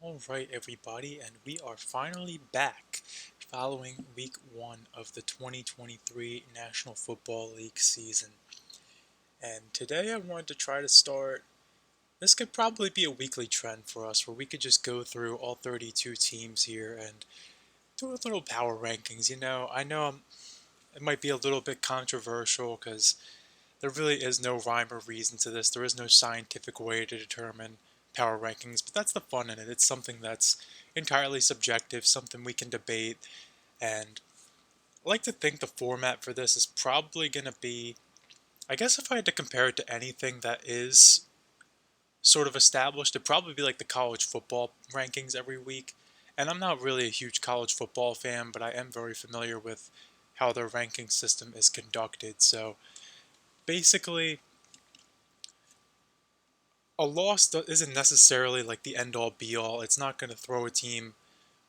Alright everybody, and we are finally back following week 1 of the 2023 National Football League season. And today I wanted to try to start, this could probably be a weekly trend for us where we could just go through all 32 teams here and do a little power rankings. I know it might be a little bit controversial because there really is no rhyme or reason to this. There is no scientific way to determine power rankings, but that's the fun in it. It's something that's entirely subjective, something we can debate, and I like to think the format for this is probably going to be, I guess if I had to compare it to anything that is sort of established, it'd probably be like the college football rankings every week. And I'm not really a huge college football fan, but I am very familiar with how their ranking system is conducted. So basically, a loss isn't necessarily like the end all be all. It's not going to throw a team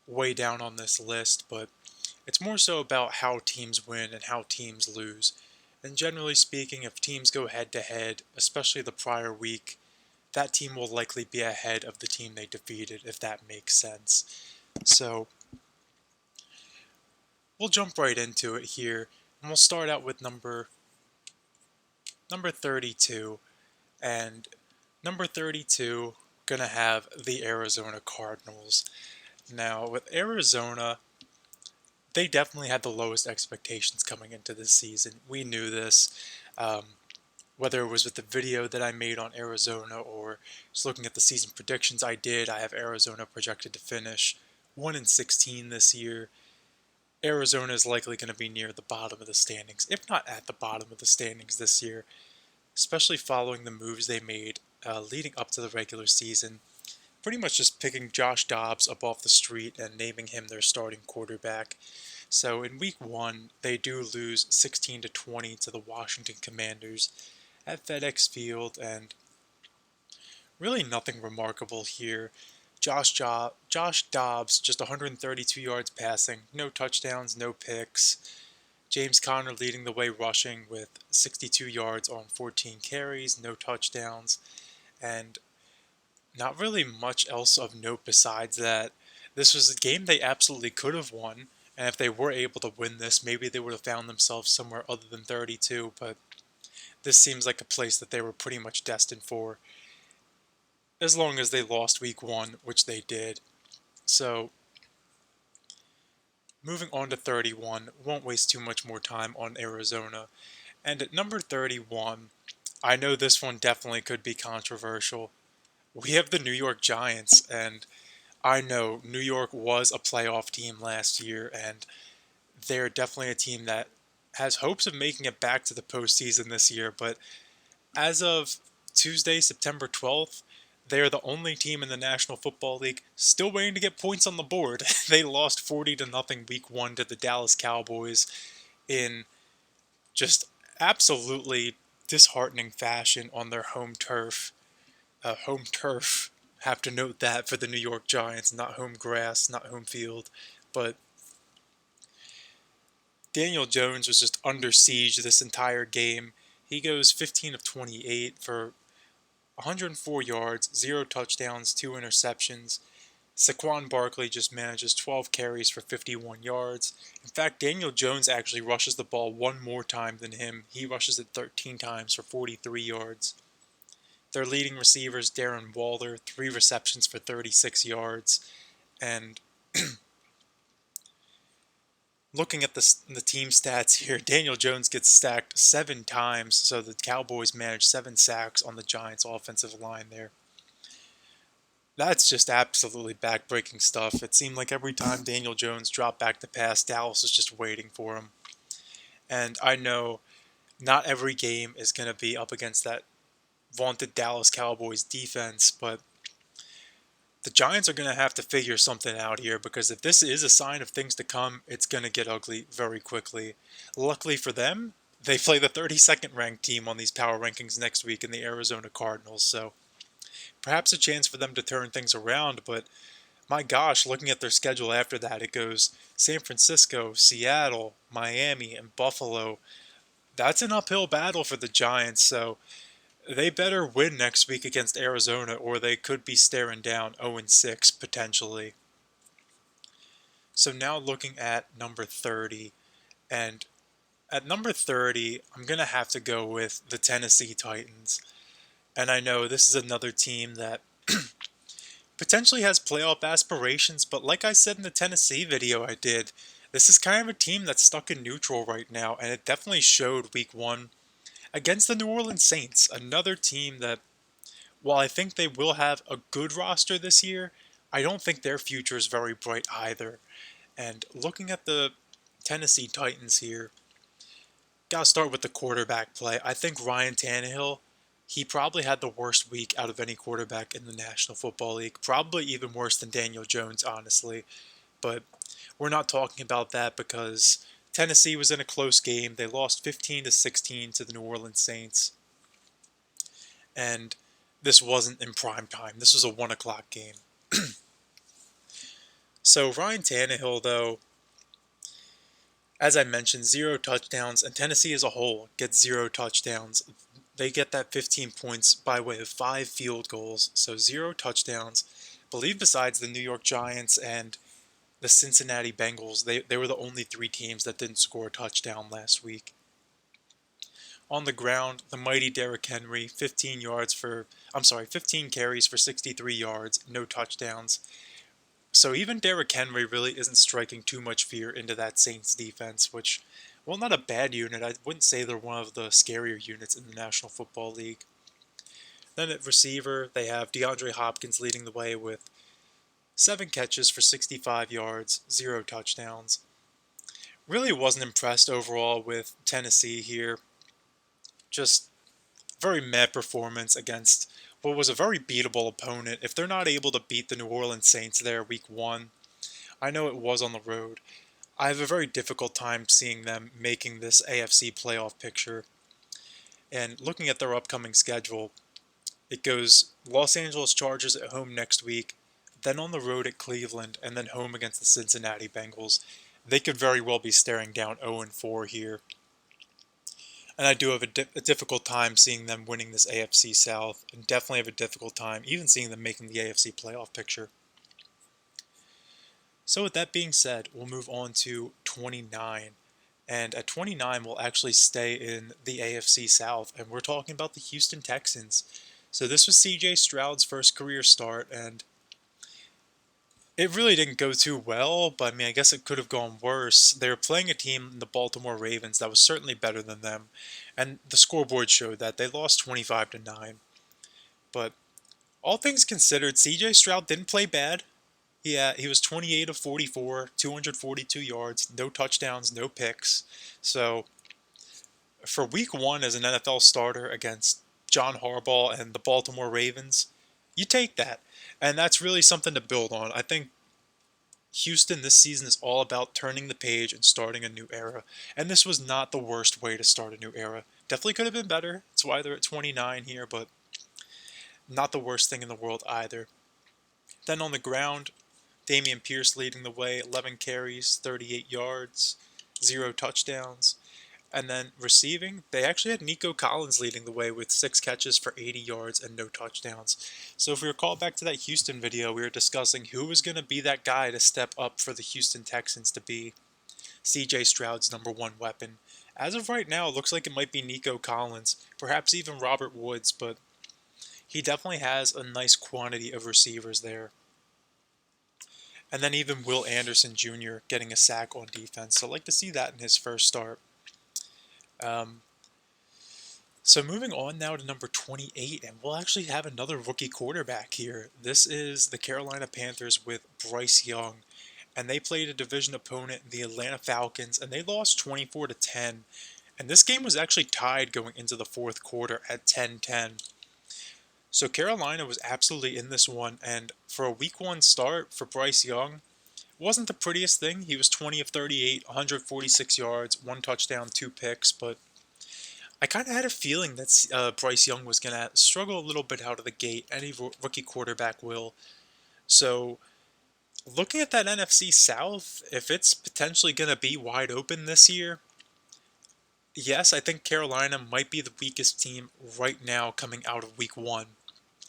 way down on this list, but it's more so about how teams win and how teams lose. And generally speaking, if teams go head to head, especially the prior week, that team will likely be ahead of the team they defeated, if that makes sense. So we'll jump right into it here, and we'll start out with number 32. And number 32 gonna have the Arizona Cardinals. Now, with Arizona, they definitely had the lowest expectations coming into this season. We knew this, whether it was with the video that I made on Arizona or just looking at the season predictions I did. I have Arizona projected to finish 1-16 this year. Arizona is likely going to be near the bottom of the standings, if not at the bottom of the standings this year, especially following the moves they made leading up to the regular season. Pretty much just picking Josh Dobbs up off the street and naming him their starting quarterback. So in week 1, they do lose 16-20 to the Washington Commanders at FedEx Field, and really nothing remarkable here. Josh Dobbs, just 132 yards passing, no touchdowns, no picks. James Conner leading the way rushing with 62 yards on 14 carries, no touchdowns, and not really much else of note besides that. This was a game they absolutely could have won, and if they were able to win this, maybe they would have found themselves somewhere other than 32, but this seems like a place that they were pretty much destined for, as long as they lost week 1, which they did. So, moving on to 31, won't waste too much more time on Arizona. And at number 31, I know this one definitely could be controversial. We have the New York Giants, and I know New York was a playoff team last year, and they're definitely a team that has hopes of making it back to the postseason this year. But as of Tuesday, September 12th, they are the only team in the National Football League still waiting to get points on the board. They lost 40-0 week 1 to the Dallas Cowboys in just absolutely disheartening fashion on their home turf. Home turf, have to note that for the New York Giants, not home grass, not home field. But Daniel Jones was just under siege this entire game. He goes 15 of 28 for 104 yards, 0 touchdowns, 2 interceptions. Saquon Barkley just manages 12 carries for 51 yards. In fact, Daniel Jones actually rushes the ball one more time than him. He rushes it 13 times for 43 yards. Their leading receivers, Darren Waller, 3 receptions for 36 yards. And looking at the team stats here, Daniel Jones gets sacked 7 times, so the Cowboys managed 7 sacks on the Giants' offensive line there. That's just absolutely backbreaking stuff. It seemed like every time Daniel Jones dropped back to pass, Dallas was just waiting for him. And I know not every game is going to be up against that vaunted Dallas Cowboys defense, but the Giants are going to have to figure something out here, because if this is a sign of things to come, it's going to get ugly very quickly. Luckily for them, they play the 32nd ranked team on these power rankings next week in the Arizona Cardinals, so perhaps a chance for them to turn things around. But my gosh, looking at their schedule after that, it goes San Francisco, Seattle, Miami, and Buffalo. That's an uphill battle for the Giants, so They better win next week against Arizona, or they could be staring down 0-6 potentially. So now looking at number 30, and at number 30, I'm going to have to go with the Tennessee Titans. And I know this is another team that potentially has playoff aspirations, but like I said in the Tennessee video I did, this is kind of a team that's stuck in neutral right now, and it definitely showed week one against the New Orleans Saints, another team that, while I think they will have a good roster this year, I don't think their future is very bright either. And looking at the Tennessee Titans here, gotta start with the quarterback play. I think Ryan Tannehill, he probably had the worst week out of any quarterback in the National Football League. Probably even worse than Daniel Jones, honestly. But we're not talking about that because Tennessee was in a close game. They lost 15-16 to the New Orleans Saints. And this wasn't in prime time. This was a 1 o'clock game. So Ryan Tannehill, though, as I mentioned, 0 touchdowns, and Tennessee as a whole gets 0 touchdowns. They get that 15 points by way of 5 field goals, so 0 touchdowns. I believe besides the New York Giants and the Cincinnati Bengals, they were the only 3 teams that didn't score a touchdown last week. On the ground, the mighty Derrick Henry, 15 carries for 63 yards, no touchdowns. So even Derrick Henry really isn't striking too much fear into that Saints defense, which, well, not a bad unit. I wouldn't say they're one of the scarier units in the National Football League. Then at receiver, they have DeAndre Hopkins leading the way with 7 catches for 65 yards, 0 touchdowns. Really wasn't impressed overall with Tennessee here. Just very meh performance against what was a very beatable opponent. If they're not able to beat the New Orleans Saints there week one, I know it was on the road. I have a very difficult time seeing them making this AFC playoff picture. And looking at their upcoming schedule, it goes Los Angeles Chargers at home next week, then on the road at Cleveland, and then home against the Cincinnati Bengals. They could very well be staring down 0-4 here. And I do have a difficult time seeing them winning this AFC South, and definitely have a difficult time even seeing them making the AFC playoff picture. So with that being said, we'll move on to 29. And at 29, we'll actually stay in the AFC South, and we're talking about the Houston Texans. So this was CJ Stroud's first career start, and it really didn't go too well, but I mean, I guess it could have gone worse. They were playing a team, the Baltimore Ravens, that was certainly better than them, and the scoreboard showed that they lost 25-9. But all things considered, CJ Stroud didn't play bad. Yeah, he was 28 of 44, 242 yards, no touchdowns, no picks. So for week one as an NFL starter against John Harbaugh and the Baltimore Ravens, you take that. And that's really something to build on. I think Houston this season is all about turning the page and starting a new era. And this was not the worst way to start a new era. Definitely could have been better. That's why they're at 29 here, but not the worst thing in the world either. Then on the ground, Dameon Pierce leading the way, 11 carries, 38 yards, 0 touchdowns. And then receiving, they actually had Nico Collins leading the way with 6 catches for 80 yards and no touchdowns. So if we recall back to that Houston video, we were discussing who was going to be that guy to step up for the Houston Texans to be CJ Stroud's #1 weapon. As of right now, it looks like it might be Nico Collins, perhaps even Robert Woods, but he definitely has a nice quantity of receivers there. And then even Will Anderson Jr. getting a sack on defense. So I'd like to see that in his first start. So moving on now to number 28, and we'll actually have another rookie quarterback here. This is the Carolina Panthers with Bryce Young, and they played a division opponent, the Atlanta Falcons, and they lost 24-10. And this game was actually tied going into the fourth quarter at 10-10. So Carolina was absolutely in this one, and for a week one start for Bryce Young, wasn't the prettiest thing. He was 20 of 38, 146 yards, 1 touchdown, 2 picks, but I kind of had a feeling that Bryce Young was going to struggle a little bit out of the gate. Any rookie quarterback will. So looking at that NFC South, if it's potentially going to be wide open this year, Yes, I think Carolina might be the weakest team right now coming out of week one.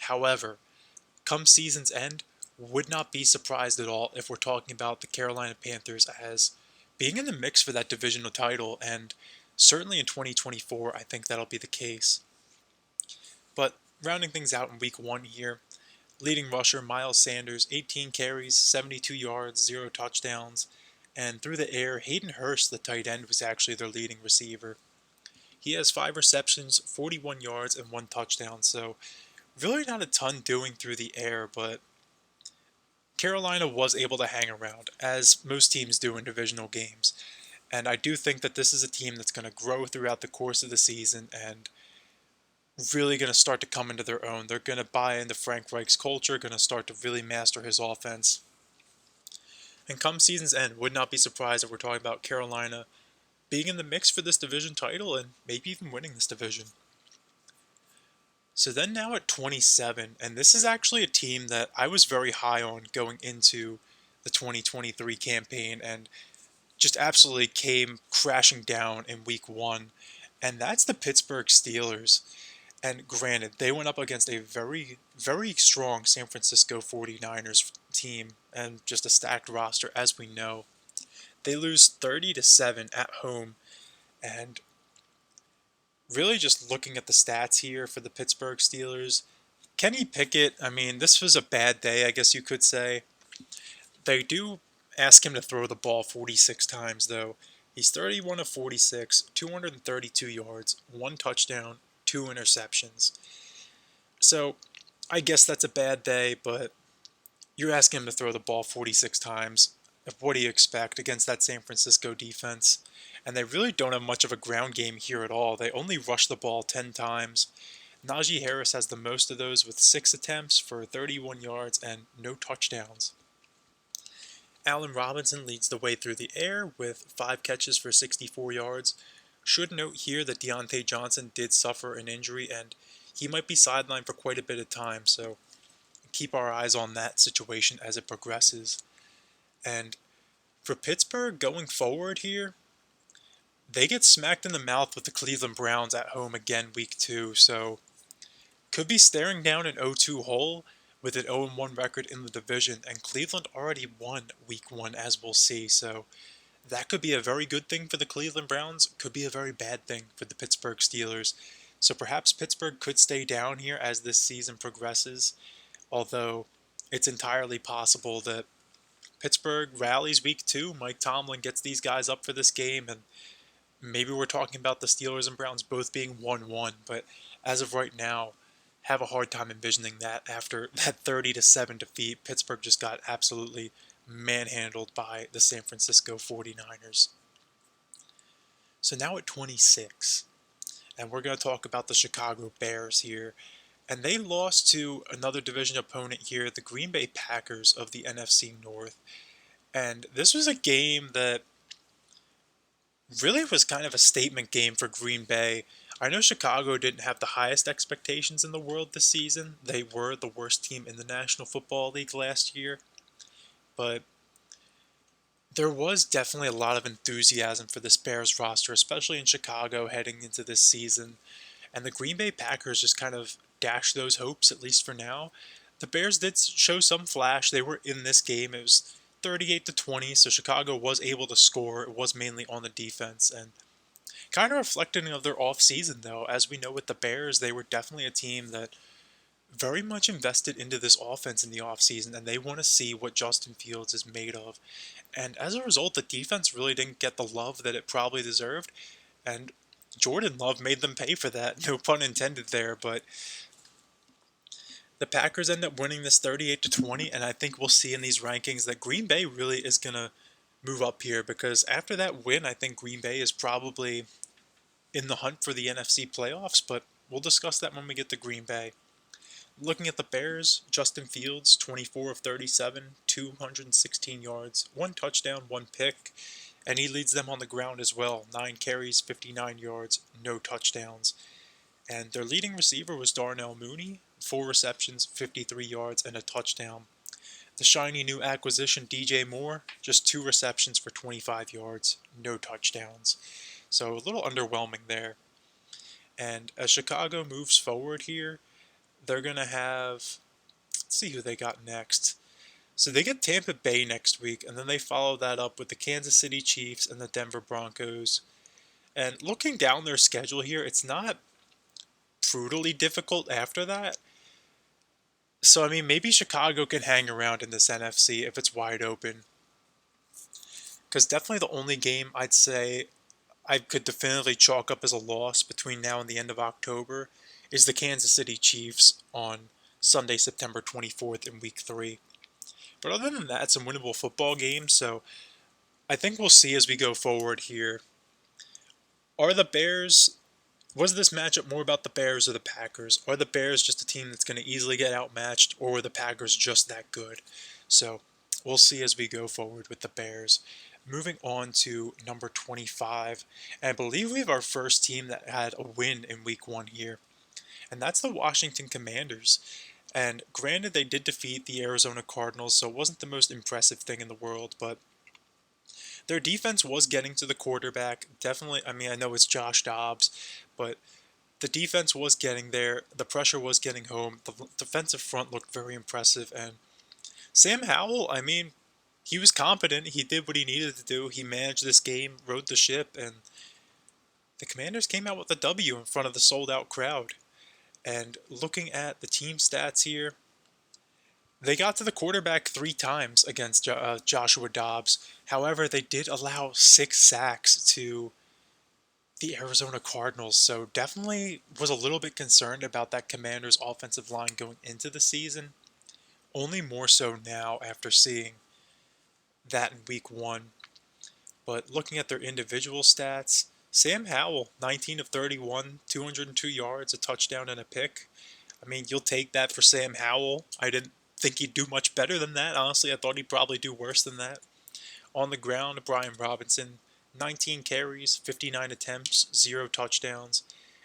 However, come season's end, would not be surprised at all if we're talking about the Carolina Panthers as being in the mix for that divisional title, and certainly in 2024, I think that'll be the case. But rounding things out in week one here, leading rusher Miles Sanders, 18 carries, 72 yards, 0 touchdowns, and through the air, Hayden Hurst, the tight end, was actually their leading receiver. He has 5 receptions, 41 yards, and 1 touchdown, so really not a ton doing through the air, but Carolina was able to hang around, as most teams do in divisional games. And I do think that this is a team that's going to grow throughout the course of the season and really going to start to come into their own. They're going to buy into Frank Reich's culture, going to start to really master his offense. And come season's end, would not be surprised if we're talking about Carolina being in the mix for this division title and maybe even winning this division. So then now at 27, and this is actually a team that I was very high on going into the 2023 campaign and just absolutely came crashing down in week one, and that's the Pittsburgh Steelers. And granted, they went up against a very, very strong San Francisco 49ers team and just a stacked roster, as we know. They lose 30-7 at home, and really just looking at the stats here for the Pittsburgh Steelers, Kenny Pickett, I mean, this was a bad day, I guess you could say. They do ask him to throw the ball 46 times, though. He's 31 of 46, 232 yards, 1 touchdown, 2 interceptions. So I guess that's a bad day, but you're asking him to throw the ball 46 times. What do you expect against that San Francisco defense? And they really don't have much of a ground game here at all. They only rush the ball 10 times. Najee Harris has the most of those with 6 attempts for 31 yards and no touchdowns. Allen Robinson leads the way through the air with 5 catches for 64 yards. Should note here that Deontay Johnson did suffer an injury and he might be sidelined for quite a bit of time, so keep our eyes on that situation as it progresses. And for Pittsburgh going forward here, they get smacked in the mouth with the Cleveland Browns at home again week 2, so could be staring down an 0-2 hole with an 0-1 record in the division, and Cleveland already won week 1 as we'll see, so that could be a very good thing for the Cleveland Browns, could be a very bad thing for the Pittsburgh Steelers. So perhaps Pittsburgh could stay down here as this season progresses, although it's entirely possible that Pittsburgh rallies week 2, Mike Tomlin gets these guys up for this game, and maybe we're talking about the Steelers and Browns both being 1-1, but as of right now, have a hard time envisioning that after that 30-7 defeat. Pittsburgh just got absolutely manhandled by the San Francisco 49ers. So now at 26, and we're going to talk about the Chicago Bears here. And they lost to another division opponent here, the Green Bay Packers of the NFC North. And this was a game that really was kind of a statement game for Green Bay. I know Chicago didn't have the highest expectations in the world this season. They were the worst team in the National Football League last year. But there was definitely a lot of enthusiasm for this Bears roster, especially in Chicago heading into this season. And the Green Bay Packers just kind of dashed those hopes, at least for now. The Bears did show some flash. They were in this game. It was 38-20, so Chicago was able to score. It was mainly on the defense, and kind of reflecting of their off-season, though. As we know with the Bears, they were definitely a team that very much invested into this offense in the offseason, and they want to see what Justin Fields is made of. And as a result, the defense really didn't get the love that it probably deserved, and Jordan Love made them pay for that. No pun intended there, but the Packers end up winning this 38-20, and I think we'll see in these rankings that Green Bay really is going to move up here, because after that win, I think Green Bay is probably in the hunt for the NFC playoffs, but we'll discuss that when we get to Green Bay. Looking at the Bears, Justin Fields, 24 of 37, 216 yards, 1 touchdown, 1 pick, and he leads them on the ground as well. 9 carries, 59 yards, no touchdowns. And their leading receiver was Darnell Mooney, 4 receptions, 53 yards, and a touchdown. The shiny new acquisition DJ Moore, just 2 receptions for 25 yards, no touchdowns. So a little underwhelming there. And as Chicago moves forward here, they're going to have, let's see who they got next. So they get Tampa Bay next week, and then they follow that up with the Kansas City Chiefs and the Denver Broncos. And looking down their schedule here, it's not brutally difficult after that. So, I mean, maybe Chicago can hang around in this NFC if it's wide open. Because definitely the only game I'd say I could definitively chalk up as a loss between now and the end of October is the Kansas City Chiefs on Sunday, September 24th in Week 3. But other than that, some winnable football games, so I think we'll see as we go forward here. Are the Bears, was this matchup more about the Bears or the Packers? Are the Bears just a team that's going to easily get outmatched, or were the Packers just that good? So we'll see as we go forward with the Bears. Moving on to number 25, and I believe we have our first team that had a win in week 1 here, and that's the Washington Commanders. And granted, they did defeat the Arizona Cardinals, so it wasn't the most impressive thing in the world, but their defense was getting to the quarterback. Definitely, I mean, I know it's Josh Dobbs, but the defense was getting there. The pressure was getting home. The defensive front looked very impressive. And Sam Howell, I mean, he was competent. He did what he needed to do. He managed this game, rode the ship, and the Commanders came out with a W in front of the sold-out crowd. And looking at the team stats here, they got to the quarterback 3 times against Joshua Dobbs. However, they did allow 6 sacks to the Arizona Cardinals, so definitely was a little bit concerned about that Commanders offensive line going into the season. Only more so now after seeing that in week 1. But looking at their individual stats, Sam Howell, 19 of 31, 202 yards, a touchdown and a pick. I mean, you'll take that for Sam Howell. I didn't think he'd do much better than that. Honestly, I thought he'd probably do worse than that. On the ground, Brian Robinson, 19 carries, 59 attempts, 0 touchdowns.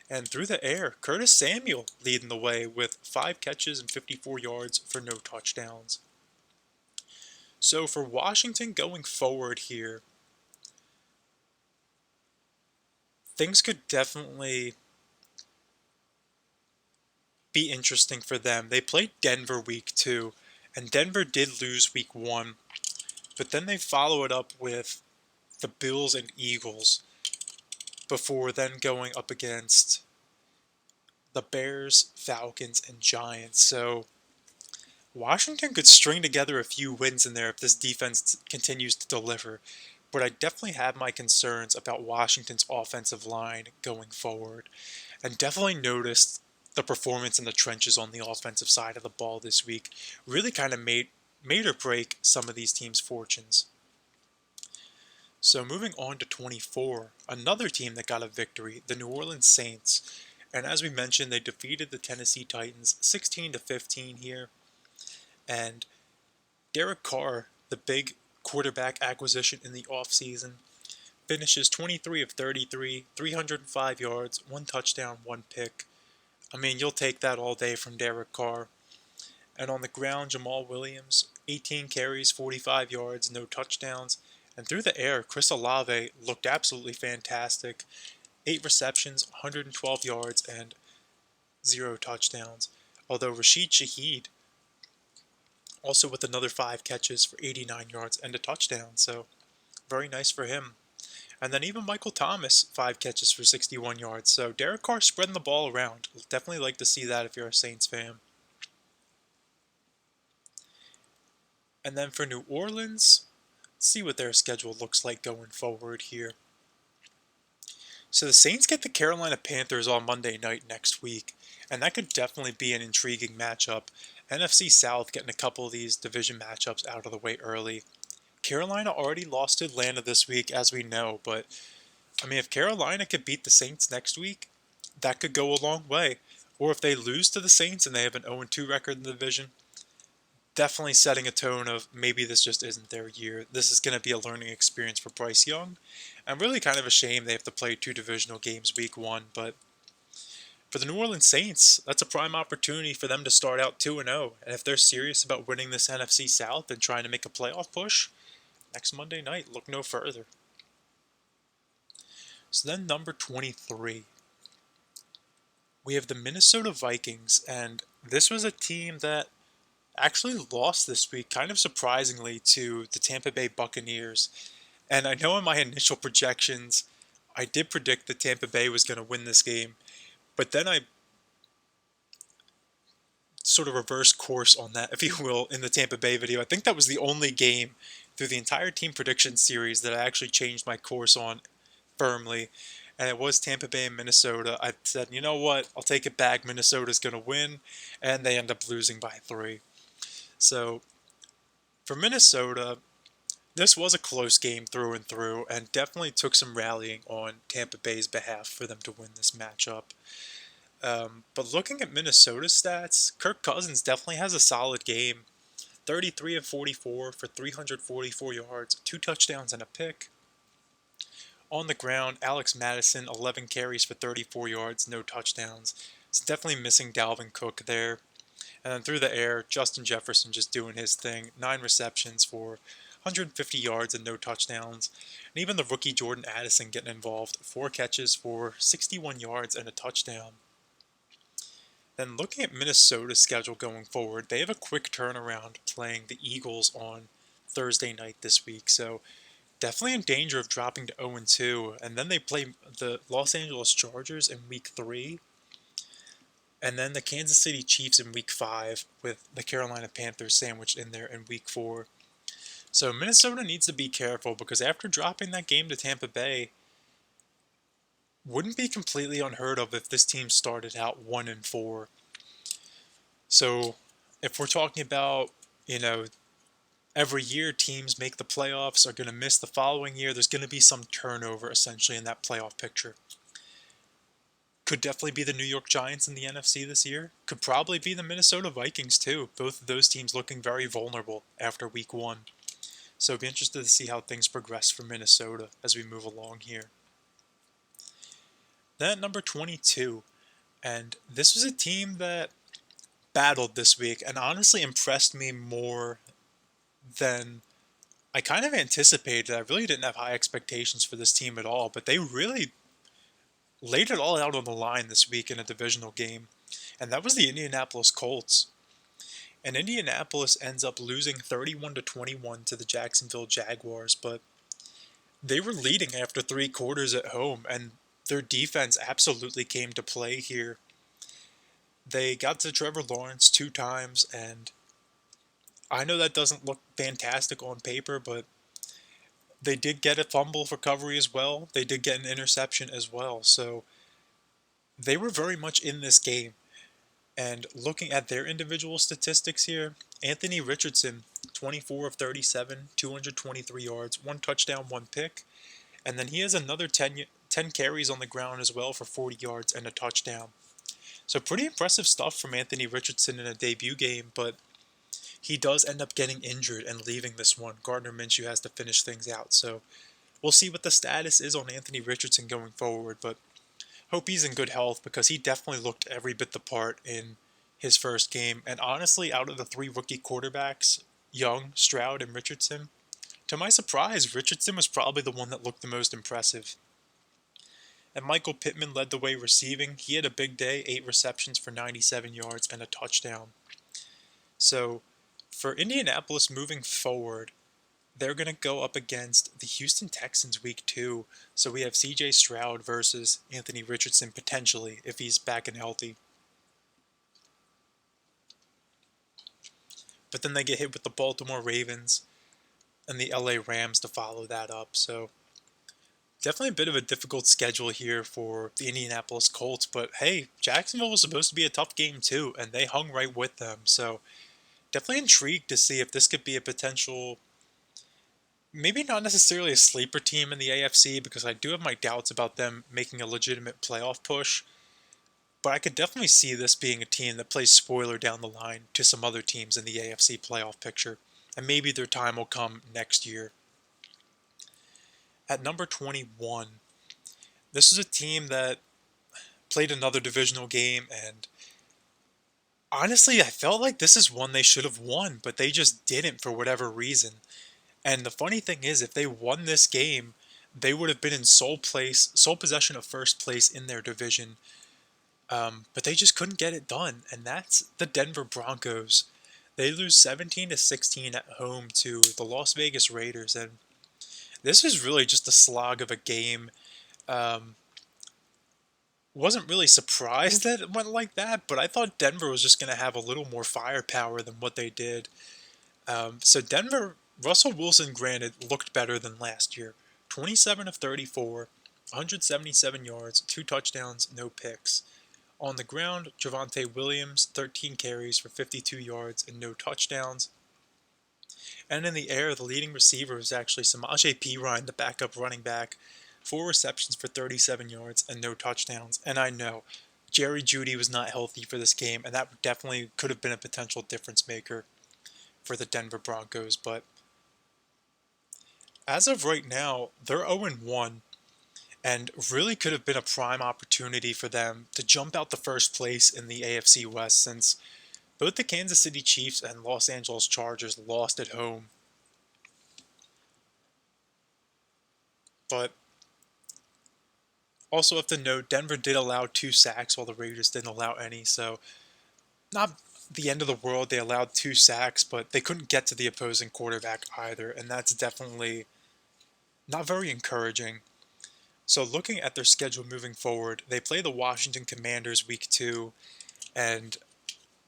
And through the air, Curtis Samuel leading the way with 5 catches and 54 yards for no touchdowns. So for Washington going forward here, things could definitely be interesting for them. They played Denver week 2, and Denver did lose week 1, but then they follow it up with the Bills and Eagles before then going up against the Bears, Falcons, and Giants. So Washington could string together a few wins in there if this defense continues to deliver. But I definitely have my concerns about Washington's offensive line going forward. And definitely noticed the performance in the trenches on the offensive side of the ball this week really kind of made or break some of these teams' fortunes. So moving on to 24, another team that got a victory, the New Orleans Saints. And as we mentioned, they defeated the Tennessee Titans 16-15 here. And Derek Carr, the big quarterback acquisition in the offseason, finishes 23 of 33, 305 yards, 1 touchdown, 1 pick. I mean, you'll take that all day from Derek Carr. And on the ground, Jamal Williams, 18 carries, 45 yards, no touchdowns. And through the air, Chris Olave looked absolutely fantastic. 8 receptions, 112 yards, and 0 touchdowns. Although Rashid Shaheed also with another 5 catches for 89 yards and a touchdown. So very nice for him. And then even Michael Thomas, 5 catches for 61 yards. So Derek Carr spreading the ball around. Definitely like to see that if you're a Saints fan. And then for New Orleans, let's see what their schedule looks like going forward here. So the Saints get the Carolina Panthers on Monday night next week, and that could definitely be an intriguing matchup. NFC South getting a couple of these division matchups out of the way early. Carolina already lost to Atlanta this week, as we know, but I mean, if Carolina could beat the Saints next week, that could go a long way. Or if they lose to the Saints and they have an 0-2 record in the division, definitely setting a tone of maybe this just isn't their year. This is going to be a learning experience for Bryce Young. I'm really kind of a shame they have to play 2 divisional games week 1, but for the New Orleans Saints, that's a prime opportunity for them to start out 2-0. And if they're serious about winning this NFC South and trying to make a playoff push, next Monday night, look no further. So then number 23, we have the Minnesota Vikings, and this was a team that actually lost this week, kind of surprisingly, to the Tampa Bay Buccaneers. And I know in my initial projections, I did predict that Tampa Bay was going to win this game, but then I sort of reverse course on that, if you will, in the Tampa Bay video. I think that was the only game through the entire team prediction series that I actually changed my course on firmly, and it was Tampa Bay and Minnesota. I said, you know what, I'll take it back. Minnesota's going to win, and they end up losing by 3. So for Minnesota, this was a close game through and through, and definitely took some rallying on Tampa Bay's behalf for them to win this matchup. But looking at Minnesota's stats, Kirk Cousins definitely has a solid game. 33 of 44 for 344 yards, 2 touchdowns and a pick. On the ground, Alex Madison, 11 carries for 34 yards, no touchdowns. It's definitely missing Dalvin Cook there. And then through the air, Justin Jefferson just doing his thing. 9 receptions for 150 yards and no touchdowns. And even the rookie Jordan Addison getting involved. 4 catches for 61 yards and a touchdown. Then looking at Minnesota's schedule going forward, they have a quick turnaround playing the Eagles on Thursday night this week. So definitely in danger of dropping to 0-2. And then they play the Los Angeles Chargers in week 3. And then the Kansas City Chiefs in week 5 with the Carolina Panthers sandwiched in there in week 4. So Minnesota needs to be careful because after dropping that game to Tampa Bay, wouldn't be completely unheard of if this team started out 1-4. So if we're talking about, every year teams make the playoffs, are going to miss the following year, there's going to be some turnover essentially in that playoff picture. Could definitely be the New York Giants in the NFC this year. Could probably be the Minnesota Vikings too. Both of those teams looking very vulnerable after week 1. So I'd be interested to see how things progress for Minnesota as we move along here. Then at number 22, and this was a team that battled this week and honestly impressed me more than I kind of anticipated. I really didn't have high expectations for this team at all, but they really laid it all out on the line this week in a divisional game, and that was the Indianapolis Colts. And Indianapolis ends up losing 31-21 to the Jacksonville Jaguars, but they were leading after 3 quarters at home, and their defense absolutely came to play here. They got to Trevor Lawrence 2 times, and I know that doesn't look fantastic on paper, but they did get a fumble recovery as well. They did get an interception as well, so they were very much in this game. And looking at their individual statistics here, Anthony Richardson, 24 of 37, 223 yards, 1 touchdown, 1 pick. And then he has another 10 carries on the ground as well for 40 yards and a touchdown. So pretty impressive stuff from Anthony Richardson in a debut game, but he does end up getting injured and leaving this one. Gardner Minshew has to finish things out. So we'll see what the status is on Anthony Richardson going forward, but hope he's in good health because he definitely looked every bit the part in his first game. And honestly, out of the 3 rookie quarterbacks, Young, Stroud, and Richardson, to my surprise, Richardson was probably the one that looked the most impressive. And Michael Pittman led the way receiving. He had a big day, 8 receptions for 97 yards and a touchdown. So for Indianapolis moving forward, they're going to go up against the Houston Texans week 2. So we have CJ Stroud versus Anthony Richardson potentially if he's back and healthy. But then they get hit with the Baltimore Ravens and the LA Rams to follow that up. So definitely a bit of a difficult schedule here for the Indianapolis Colts. But hey, Jacksonville was supposed to be a tough game too, and they hung right with them. So definitely intrigued to see if this could be a potential, maybe not necessarily a sleeper team in the AFC, because I do have my doubts about them making a legitimate playoff push. But I could definitely see this being a team that plays spoiler down the line to some other teams in the AFC playoff picture. And maybe their time will come next year. At number 21, this is a team that played another divisional game, and honestly, I felt like this is one they should have won, but they just didn't for whatever reason. And the funny thing is, if they won this game, they would have been in sole possession of first place in their division. But they just couldn't get it done, and that's the Denver Broncos. They lose 17 to 16 at home to the Las Vegas Raiders, and this is really just a slog of a game. Um, wasn't really surprised that it went like that, but I thought Denver was just going to have a little more firepower than what they did. So Denver, Russell Wilson, granted, looked better than last year. 27 of 34, 177 yards, 2 touchdowns, no picks. On the ground, Javonte Williams, 13 carries for 52 yards and no touchdowns. And in the air, the leading receiver was actually Samaje Perine, the backup running back, 4 receptions for 37 yards and no touchdowns. And I know Jerry Jeudy was not healthy for this game, and that definitely could have been a potential difference maker for the Denver Broncos. But as of right now, they're 0-1 and really could have been a prime opportunity for them to jump out the first place in the AFC West, since both the Kansas City Chiefs and Los Angeles Chargers lost at home. But also have to note, Denver did allow 2 sacks while the Raiders didn't allow any, so not the end of the world. They allowed 2 sacks, but they couldn't get to the opposing quarterback either, and that's definitely not very encouraging. So looking at their schedule moving forward, they play the Washington Commanders week 2, and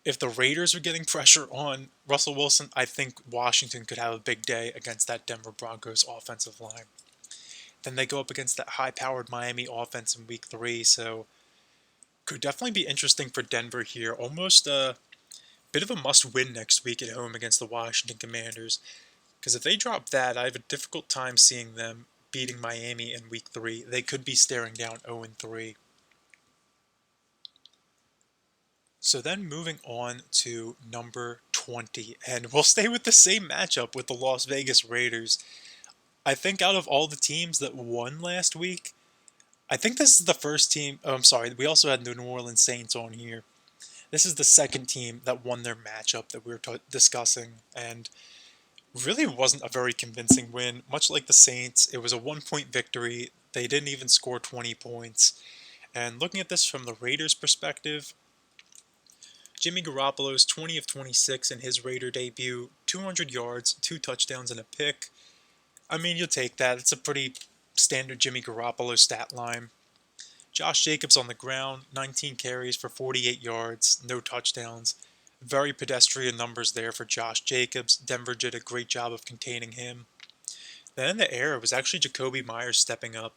if the Raiders are getting pressure on Russell Wilson, I think Washington could have a big day against that Denver Broncos offensive line. Then they go up against that high-powered Miami offense in week 3, so could definitely be interesting for Denver here. Almost a bit of a must-win next week at home against the Washington Commanders, because if they drop that, I have a difficult time seeing them beating Miami in week 3. They could be staring down 0-3. So then moving on to number 20, and we'll stay with the same matchup with the Las Vegas Raiders. I think out of all the teams that won last week, I think this is the first team. Oh, I'm sorry, we also had the New Orleans Saints on here. This is the second team that won their matchup that we were discussing, and really wasn't a very convincing win. Much like the Saints, it was a 1-point victory. They didn't even score 20 points. And looking at this from the Raiders' perspective, Jimmy Garoppolo's 20 of 26 in his Raider debut, 200 yards, 2 touchdowns, and a pick. I mean, you'll take that. It's a pretty standard Jimmy Garoppolo stat line. Josh Jacobs on the ground, 19 carries for 48 yards, no touchdowns. Very pedestrian numbers there for Josh Jacobs. Denver did a great job of containing him. Then in the air, it was actually Jacoby Myers stepping up.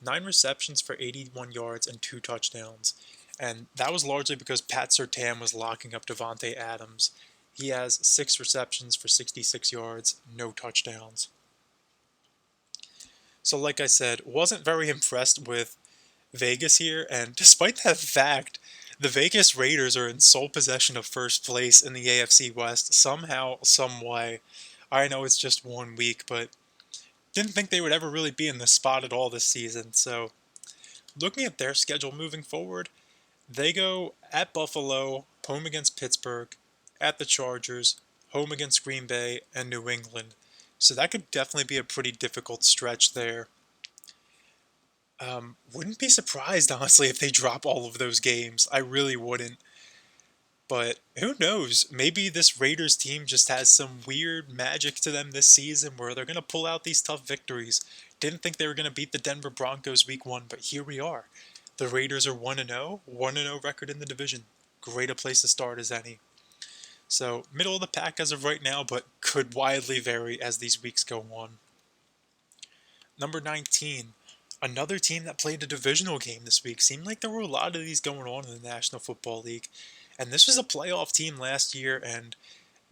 9 receptions for 81 yards and 2 touchdowns. And that was largely because Pat Surtain was locking up Davante Adams. He has 6 receptions for 66 yards, no touchdowns. So like I said, wasn't very impressed with Vegas here, and despite that fact, the Vegas Raiders are in sole possession of first place in the AFC West somehow, some way. I know it's just 1 week, but didn't think they would ever really be in this spot at all this season. So looking at their schedule moving forward, they go at Buffalo, home against Pittsburgh, at the Chargers, home against Green Bay, and New England. So that could definitely be a pretty difficult stretch there. Wouldn't be surprised, honestly, if they drop all of those games. I really wouldn't. But who knows? Maybe this Raiders team just has some weird magic to them this season where they're going to pull out these tough victories. Didn't think they were going to beat the Denver Broncos week 1, but here we are. The Raiders are 1-0, 1-0 record in the division. Great a place to start as any. So, middle of the pack as of right now, but could widely vary as these weeks go on. Number 19. Another team that played a divisional game this week. Seemed like there were a lot of these going on in the National Football League. And this was a playoff team last year, and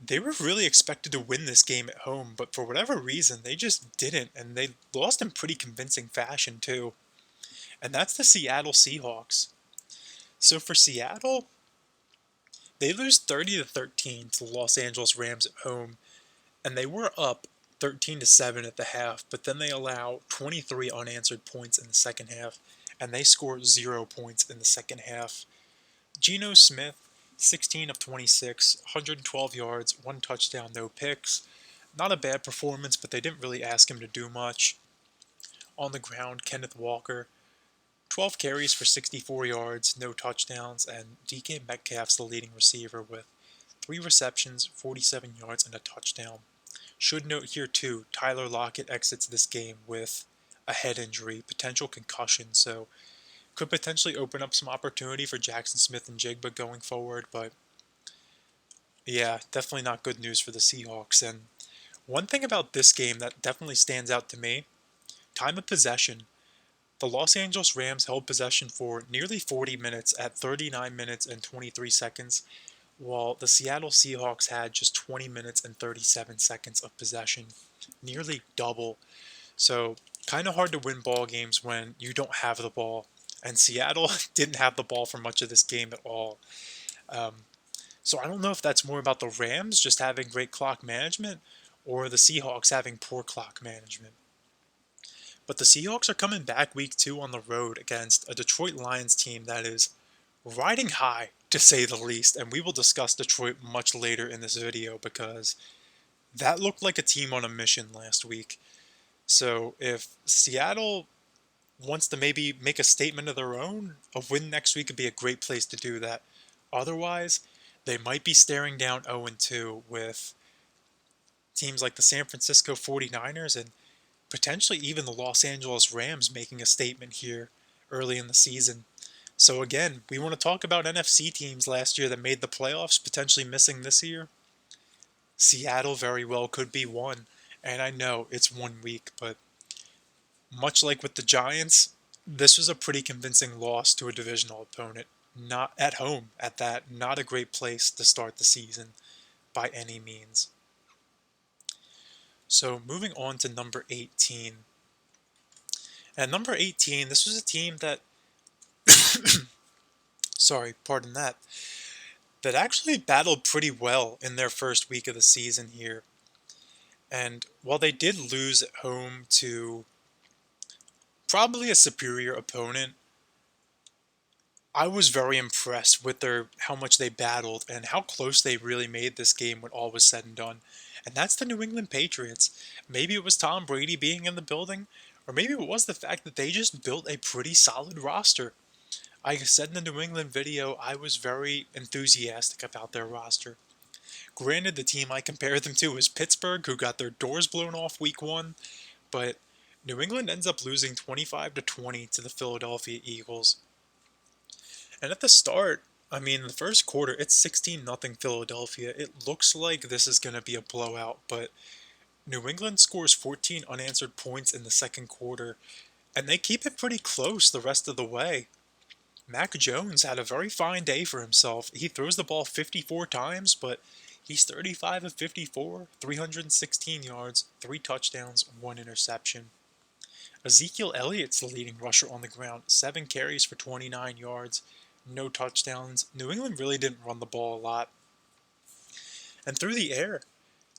they were really expected to win this game at home, but for whatever reason, they just didn't, and they lost in pretty convincing fashion, too. And that's the Seattle Seahawks. So for Seattle, they lose 30-13 to the Los Angeles Rams at home, and they were up 13-7 at the half, but then they allow 23 unanswered points in the second half, and they score 0 points in the second half. Geno Smith, 16 of 26, 112 yards, 1 touchdown, no picks. Not a bad performance, but they didn't really ask him to do much. On the ground, Kenneth Walker, 12 carries for 64 yards, no touchdowns, and DK Metcalf's the leading receiver with 3 receptions, 47 yards, and a touchdown. Should note here too, Tyler Lockett exits this game with a head injury, potential concussion, so could potentially open up some opportunity for Jackson Smith and Jigba going forward, but yeah, definitely not good news for the Seahawks. And one thing about this game that definitely stands out to me, time of possession. The Los Angeles Rams held possession for nearly 40 minutes at 39 minutes and 23 seconds, while the Seattle Seahawks had just 20 minutes and 37 seconds of possession, nearly double. So, kind of hard to win ball games when you don't have the ball. And Seattle didn't have the ball for much of this game at all. Um, so I don't know if that's more about the Rams just having great clock management or the Seahawks having poor clock management. But the Seahawks are coming back week 2 on the road against a Detroit Lions team that is riding high, to say the least. And we will discuss Detroit much later in this video because that looked like a team on a mission last week. So if Seattle wants to maybe make a statement of their own, a win next week would be a great place to do that. Otherwise, they might be staring down 0-2 with teams like the San Francisco 49ers and potentially even the Los Angeles Rams making a statement here early in the season. So again, we want to talk about NFC teams last year that made the playoffs, potentially missing this year. Seattle very well could be one, and I know it's 1 week, but much like with the Giants, this was a pretty convincing loss to a divisional opponent. Not at home at that, not a great place to start the season by any means. So moving on to number 18. And number 18, this was a team that, sorry, pardon that actually battled pretty well in their first week of the season here. And while they did lose at home to probably a superior opponent, I was very impressed with how much they battled and how close they really made this game when all was said and done. And that's the New England Patriots. Maybe it was Tom Brady being in the building, or maybe it was the fact that they just built a pretty solid roster. I said in the New England video, I was very enthusiastic about their roster. Granted, the team I compared them to is Pittsburgh, who got their doors blown off week 1, but New England ends up losing 25-20 to the Philadelphia Eagles. And at the start, I mean, the first quarter, it's 16-0 Philadelphia. It looks like this is going to be a blowout, but New England scores 14 unanswered points in the second quarter, and they keep it pretty close the rest of the way. Mac Jones had a very fine day for himself. He throws the ball 54 times, but he's 35 of 54, 316 yards, 3 touchdowns, 1 interception. Ezekiel Elliott's the leading rusher on the ground, 7 carries for 29 yards, no touchdowns. New England really didn't run the ball a lot. And through the air,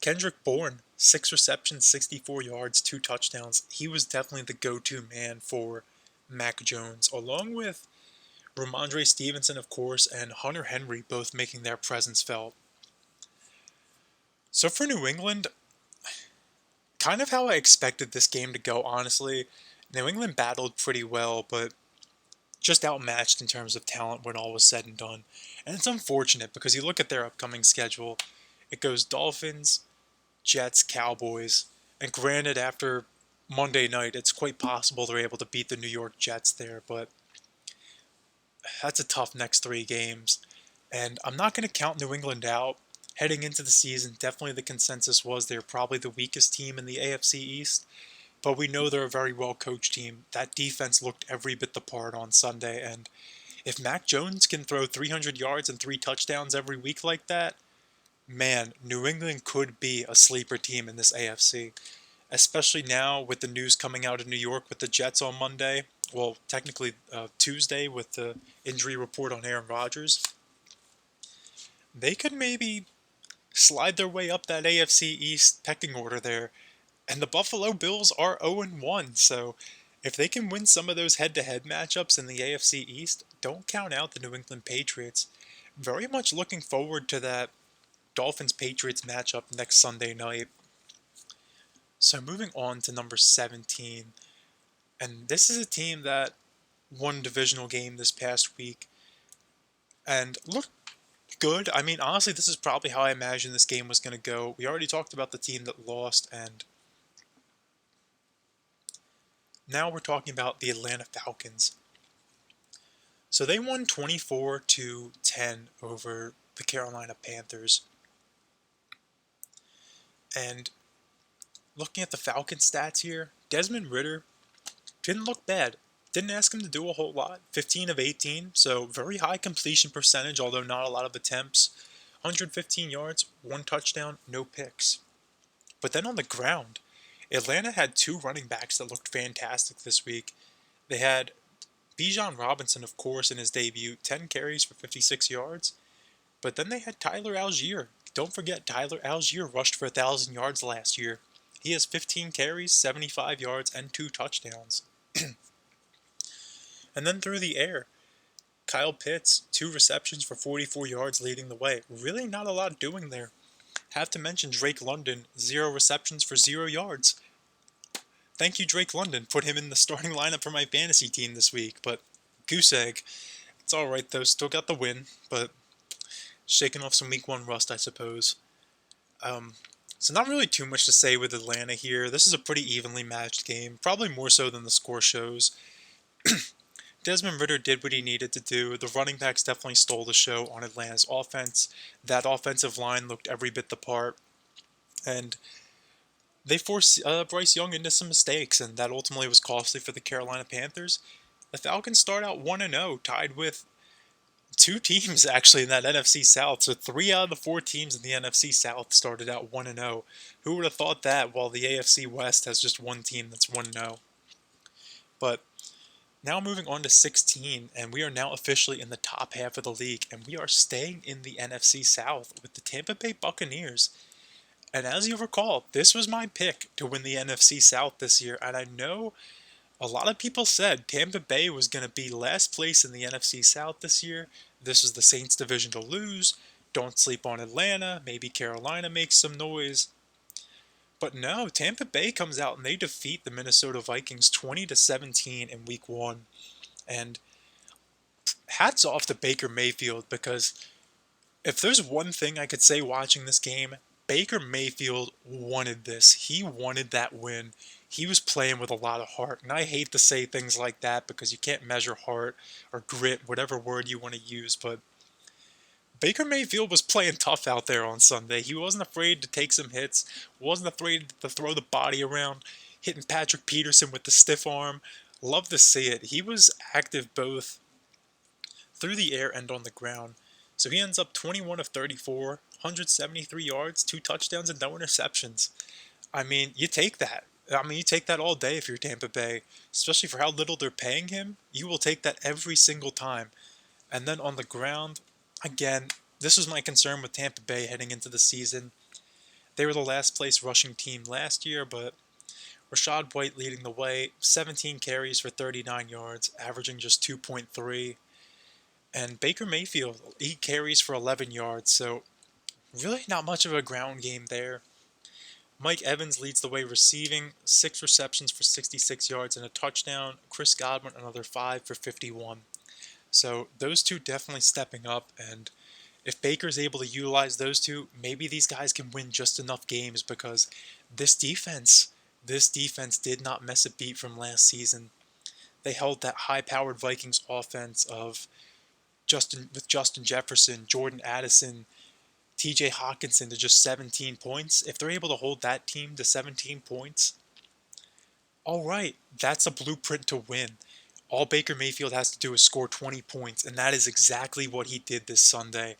Kendrick Bourne, 6 receptions, 64 yards, 2 touchdowns. He was definitely the go-to man for Mac Jones, along with Ramondre Stevenson, of course, and Hunter Henry both making their presence felt. So for New England, kind of how I expected this game to go, honestly. New England battled pretty well, but just outmatched in terms of talent when all was said and done. And it's unfortunate because you look at their upcoming schedule, it goes Dolphins, Jets, Cowboys, and granted after Monday night, it's quite possible they're able to beat the New York Jets there, but that's a tough next 3 games. And I'm not going to count New England out. Heading into the season, definitely the consensus was they're probably the weakest team in the AFC East. But we know they're a very well-coached team. That defense looked every bit the part on Sunday. And if Mac Jones can throw 300 yards and 3 touchdowns every week like that, man, New England could be a sleeper team in this AFC. Especially now with the news coming out of New York with the Jets on Monday. Well, technically Tuesday with the injury report on Aaron Rodgers. They could maybe slide their way up that AFC East pecking order there. And the Buffalo Bills are 0-1, so if they can win some of those head-to-head matchups in the AFC East, don't count out the New England Patriots. Very much looking forward to that Dolphins-Patriots matchup next Sunday night. So moving on to number 17. And this is a team that won a divisional game this past week and looked good. I mean, honestly, this is probably how I imagined this game was going to go. We already talked about the team that lost, and now we're talking about the Atlanta Falcons. So they won 24-10 over the Carolina Panthers. And looking at the Falcons stats here, Desmond Ridder didn't look bad. Didn't ask him to do a whole lot. 15 of 18, so very high completion percentage, although not a lot of attempts. 115 yards, 1 touchdown, no picks. But then on the ground, Atlanta had 2 running backs that looked fantastic this week. They had Bijan Robinson, of course, in his debut, 10 carries for 56 yards. But then they had Tyler Algier. Don't forget, Tyler Algier rushed for 1,000 yards last year. He has 15 carries, 75 yards, and 2 touchdowns. And then through the air, Kyle Pitts, 2 receptions for 44 yards leading the way. Really not a lot doing there. Have to mention Drake London, 0 receptions for 0 yards. Thank you, Drake London. Put him in the starting lineup for my fantasy team this week, but goose egg. It's alright though, still got the win, but shaking off some week 1 rust, I suppose. So not really too much to say with Atlanta here. This is a pretty evenly matched game, probably more so than the score shows. Desmond Ridder did what he needed to do. The running backs definitely stole the show on Atlanta's offense. That offensive line looked every bit the part. And they forced Bryce Young into some mistakes, and that ultimately was costly for the Carolina Panthers. The Falcons start out 1-0, tied with 2 teams actually in that NFC South. So 3 out of the 4 teams in the NFC South started out 1-0. Who would have thought that, while the AFC West has just 1 team that's 1-0? But now moving on to 16, and we are now officially in the top half of the league, and we are staying in the NFC South with the Tampa Bay Buccaneers. And as you recall, this was my pick to win the NFC South this year, and I know a lot of people said Tampa Bay was going to be last place in the NFC South this year. This was the Saints division to lose. Don't sleep on Atlanta. Maybe Carolina makes some noise. But no, Tampa Bay comes out and they defeat the Minnesota Vikings 20-17 in week 1. And hats off to Baker Mayfield, because if there's one thing I could say watching this game, Baker Mayfield wanted this. He wanted that win. He was playing with a lot of heart. And I hate to say things like that because you can't measure heart or grit, whatever word you want to use, but Baker Mayfield was playing tough out there on Sunday. He wasn't afraid to take some hits, wasn't afraid to throw the body around, hitting Patrick Peterson with the stiff arm. Love to see it. He was active both through the air and on the ground. So he ends up 21 of 34, 173 yards, 2 touchdowns, and no interceptions. I mean, you take that. You take that all day if you're Tampa Bay, especially for how little they're paying him. You will take that every single time. And then on the ground, again, this was my concern with Tampa Bay heading into the season. They were the last place rushing team last year, but Rachaad White leading the way, 17 carries for 39 yards, averaging just 2.3. And Baker Mayfield, 8 carries for 11 yards, so really not much of a ground game there. Mike Evans leads the way receiving, 6 receptions for 66 yards and a touchdown. Chris Godwin, another 5 for 51. So those two definitely stepping up, and if Baker's able to utilize those two, maybe these guys can win just enough games, because this defense did not miss a beat from last season. They held that high-powered Vikings offense of Justin Jefferson, Jordan Addison, TJ Hawkinson to just 17 points. If they're able to hold that team to 17 points, all right, that's a blueprint to win. All Baker Mayfield has to do is score 20 points, and that is exactly what he did this Sunday.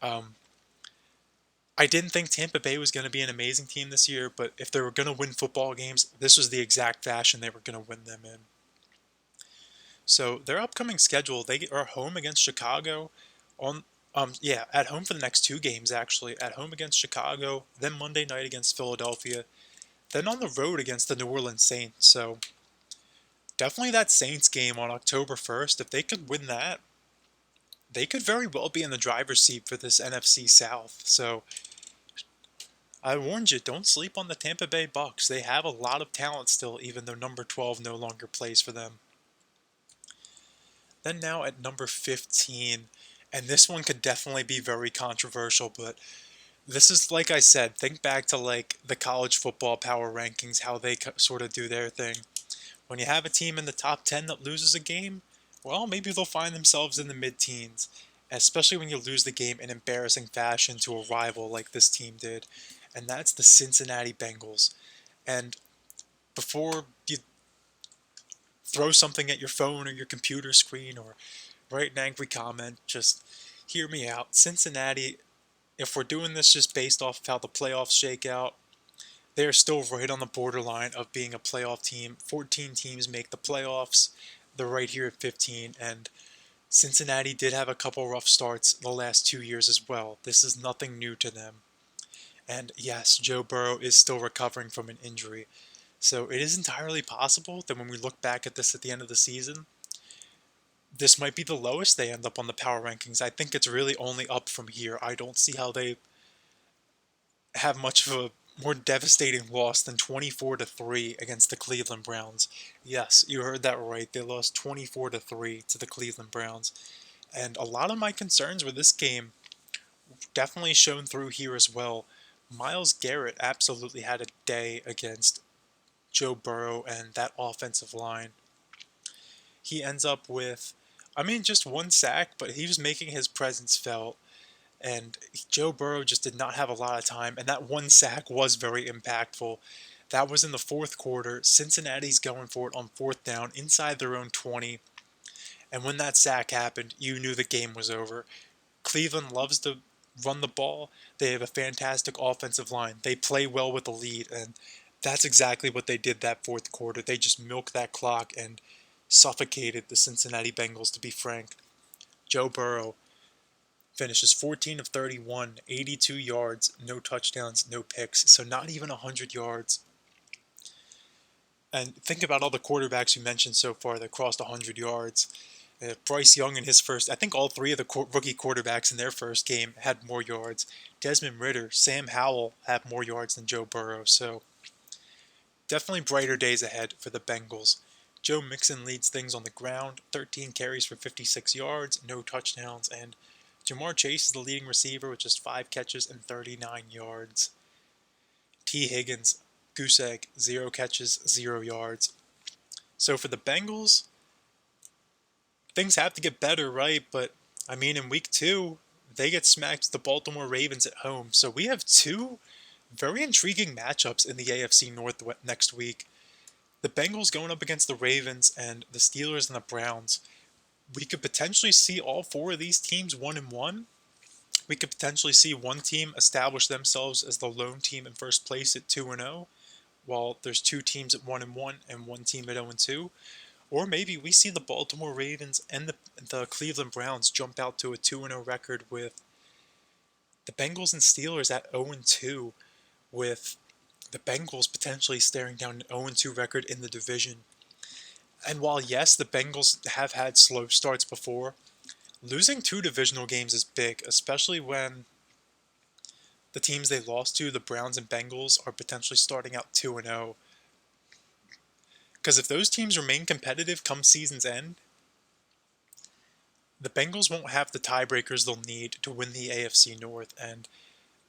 I didn't think Tampa Bay was going to be an amazing team this year, but if they were going to win football games, this was the exact fashion they were going to win them in. So their upcoming schedule, they are home against Chicago, at home for the next 2 games actually. At home against Chicago, then Monday night against Philadelphia, then on the road against the New Orleans Saints. So definitely that Saints game on October 1st, if they could win that, they could very well be in the driver's seat for this NFC South. So I warned you, don't sleep on the Tampa Bay Bucks. They have a lot of talent still, even though number 12 no longer plays for them. Then now at number 15, and this one could definitely be very controversial, but this is, like I said, think back to like the college football power rankings, how they sort of do their thing. When you have a team in the top 10 that loses a game, well, maybe they'll find themselves in the mid-teens, especially when you lose the game in embarrassing fashion to a rival like this team did, and that's the Cincinnati Bengals. And before you throw something at your phone or your computer screen or write an angry comment, just hear me out. Cincinnati, if we're doing this just based off of how the playoffs shake out, they are still right on the borderline of being a playoff team. 14 teams make the playoffs. They're right here at 15, and Cincinnati did have a couple rough starts the last 2 years as well. This is nothing new to them. And yes, Joe Burrow is still recovering from an injury. So it is entirely possible that when we look back at this at the end of the season, this might be the lowest they end up on the power rankings. I think it's really only up from here. I don't see how they have much of a more devastating loss than 24-3 against the Cleveland Browns. Yes, you heard that right. They lost 24-3 to the Cleveland Browns. And a lot of my concerns with this game definitely shown through here as well. Myles Garrett absolutely had a day against Joe Burrow and that offensive line. He ends up with, I mean, just one sack, but he was making his presence felt. And Joe Burrow just did not have a lot of time, and that one sack was very impactful. That was in the fourth quarter. Cincinnati's going for it on fourth down inside their own 20. And when that sack happened, you knew the game was over. Cleveland loves to run the ball. They have a fantastic offensive line. They play well with the lead, and that's exactly what they did that fourth quarter. They just milked that clock and suffocated the Cincinnati Bengals, to be frank. Joe Burrow finishes 14 of 31, 82 yards, no touchdowns, no picks, so not even 100 yards. And think about all the quarterbacks you mentioned so far that crossed 100 yards. Bryce Young in his first, I think all three of the rookie quarterbacks in their first game had more yards. Desmond Ridder, Sam Howell have more yards than Joe Burrow, so definitely brighter days ahead for the Bengals. Joe Mixon leads things on the ground, 13 carries for 56 yards, no touchdowns, and Jamar Chase is the leading receiver with just 5 catches and 39 yards. T. Higgins, goose egg, 0 catches, 0 yards. So for the Bengals, things have to get better, right? But, I mean, in week 2, they get smacked the Baltimore Ravens at home. So we have 2 very intriguing matchups in the AFC North next week. The Bengals going up against the Ravens and the Steelers and the Browns. We could potentially see all 4 of these teams 1-1. We could potentially see one team establish themselves as the lone team in first place at 2-0, while there's 2 teams at 1-1 and one team at 0-2. Or maybe we see the Baltimore Ravens and the Cleveland Browns jump out to a 2-0 record with the Bengals and Steelers at 0-2, with the Bengals potentially staring down an 0-2 record in the division. And while, yes, the Bengals have had slow starts before, losing 2 divisional games is big, especially when the teams they lost to, the Browns and Bengals, are potentially starting out 2-0. Because if those teams remain competitive come season's end, the Bengals won't have the tiebreakers they'll need to win the AFC North, and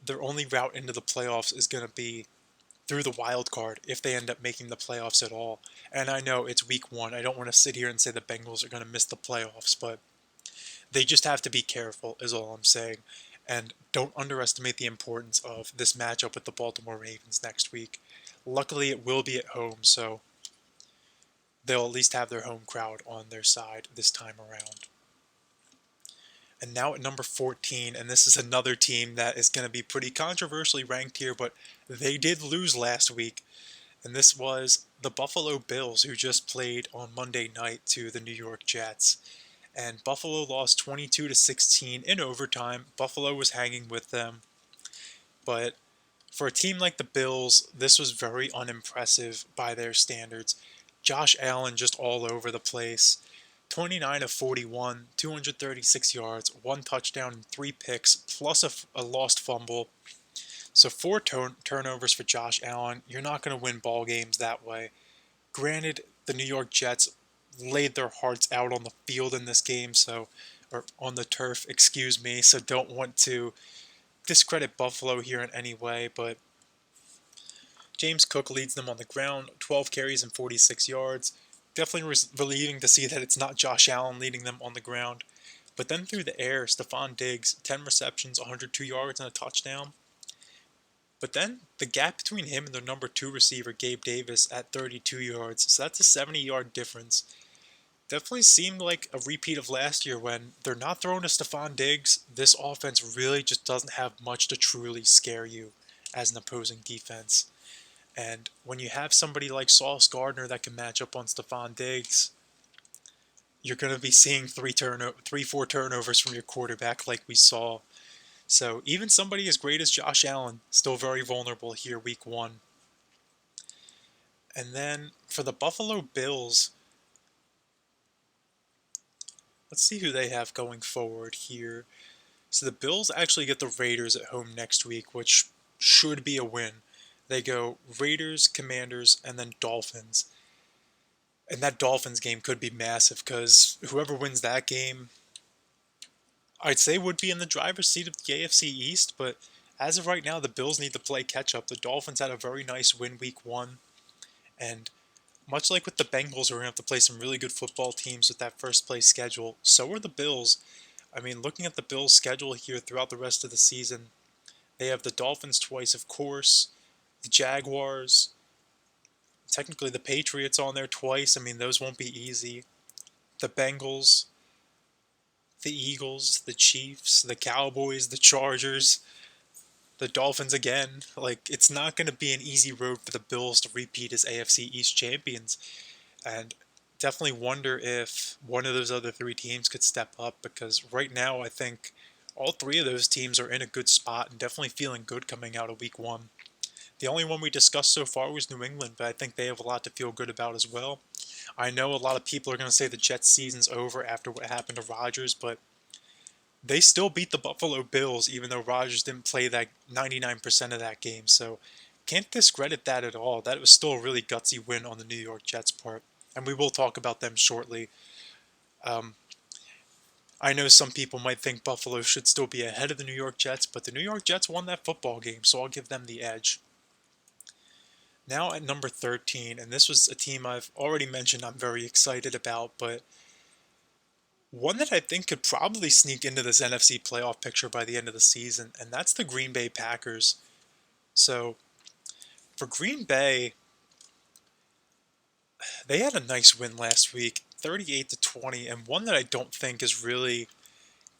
their only route into the playoffs is going to be through the wild card if they end up making the playoffs at all. And I know it's week 1. I don't want to sit here and say the Bengals are going to miss the playoffs, but they just have to be careful is all I'm saying. And don't underestimate the importance of this matchup with the Baltimore Ravens next week. Luckily, it will be at home, so they'll at least have their home crowd on their side this time around. And now at number 14, and this is another team that is going to be pretty controversially ranked here, but they did lose last week. And this was the Buffalo Bills, who just played on Monday night to the New York Jets. And Buffalo lost 22-16 in overtime. Buffalo was hanging with them. But for a team like the Bills, this was very unimpressive by their standards. Josh Allen just all over the place. 29 of 41, 236 yards, 1 touchdown, and 3 picks, plus a lost fumble. So four turnovers for Josh Allen. You're not going to win ball games that way. Granted, the New York Jets laid their hearts out on the field in this game, or on the turf, excuse me, so don't want to discredit Buffalo here in any way, but James Cook leads them on the ground, 12 carries and 46 yards. Definitely relieving to see that it's not Josh Allen leading them on the ground. But then through the air, Stephon Diggs, 10 receptions, 102 yards, and a touchdown. But then the gap between him and the number 2 receiver, Gabe Davis, at 32 yards. So that's a 70-yard difference. Definitely seemed like a repeat of last year when they're not throwing to Stephon Diggs. This offense really just doesn't have much to truly scare you as an opposing defense. And when you have somebody like Sauce Gardner that can match up on Stephon Diggs, you're going to be seeing 4 turnovers from your quarterback like we saw. So even somebody as great as Josh Allen, still very vulnerable here week 1. And then for the Buffalo Bills, let's see who they have going forward here. So the Bills actually get the Raiders at home next week, which should be a win. They go Raiders, Commanders, and then Dolphins. And that Dolphins game could be massive because whoever wins that game, I'd say would be in the driver's seat of the AFC East. But as of right now, the Bills need to play catch up. The Dolphins had a very nice win week 1. And much like with the Bengals, we're going to have to play some really good football teams with that first place schedule. So are the Bills. I mean, looking at the Bills' schedule here throughout the rest of the season, they have the Dolphins twice, of course, the Jaguars, technically the Patriots on there twice. I mean, those won't be easy. The Bengals, the Eagles, the Chiefs, the Cowboys, the Chargers, the Dolphins again. Like, it's not going to be an easy road for the Bills to repeat as AFC East champions. And definitely wonder if one of those other 3 teams could step up, because right now I think all 3 of those teams are in a good spot and definitely feeling good coming out of week 1. The only one we discussed so far was New England, but I think they have a lot to feel good about as well. I know a lot of people are going to say the Jets season's over after what happened to Rodgers, but they still beat the Buffalo Bills even though Rodgers didn't play that 99% of that game. So can't discredit that at all. That was still a really gutsy win on the New York Jets' part. And we will talk about them shortly. I know some people might think Buffalo should still be ahead of the New York Jets, but the New York Jets won that football game, so I'll give them the edge. Now at number 13, and this was a team I've already mentioned I'm very excited about, but one that I think could probably sneak into this NFC playoff picture by the end of the season, and that's the Green Bay Packers. So for Green Bay, they had a nice win last week, 38-20, and one that I don't think is really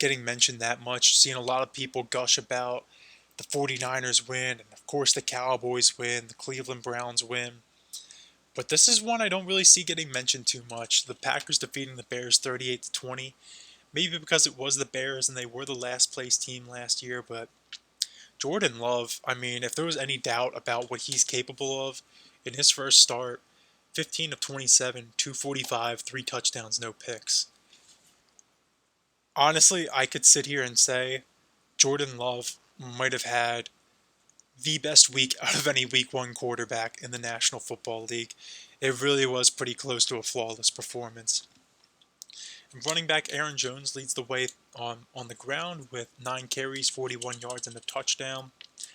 getting mentioned that much. Seeing a lot of people gush about the 49ers win, and of course the Cowboys win, the Cleveland Browns win. But this is one I don't really see getting mentioned too much. The Packers defeating the Bears 38-20. Maybe because it was the Bears and they were the last place team last year, but Jordan Love, I mean, if there was any doubt about what he's capable of in his first start, 15 of 27, 245, 3 touchdowns, no picks. Honestly, I could sit here and say Jordan Love might have had the best week out of any week 1 quarterback in the National Football League. It really was pretty close to a flawless performance. Running back Aaron Jones leads the way on the ground with 9 carries, 41 yards, and a touchdown.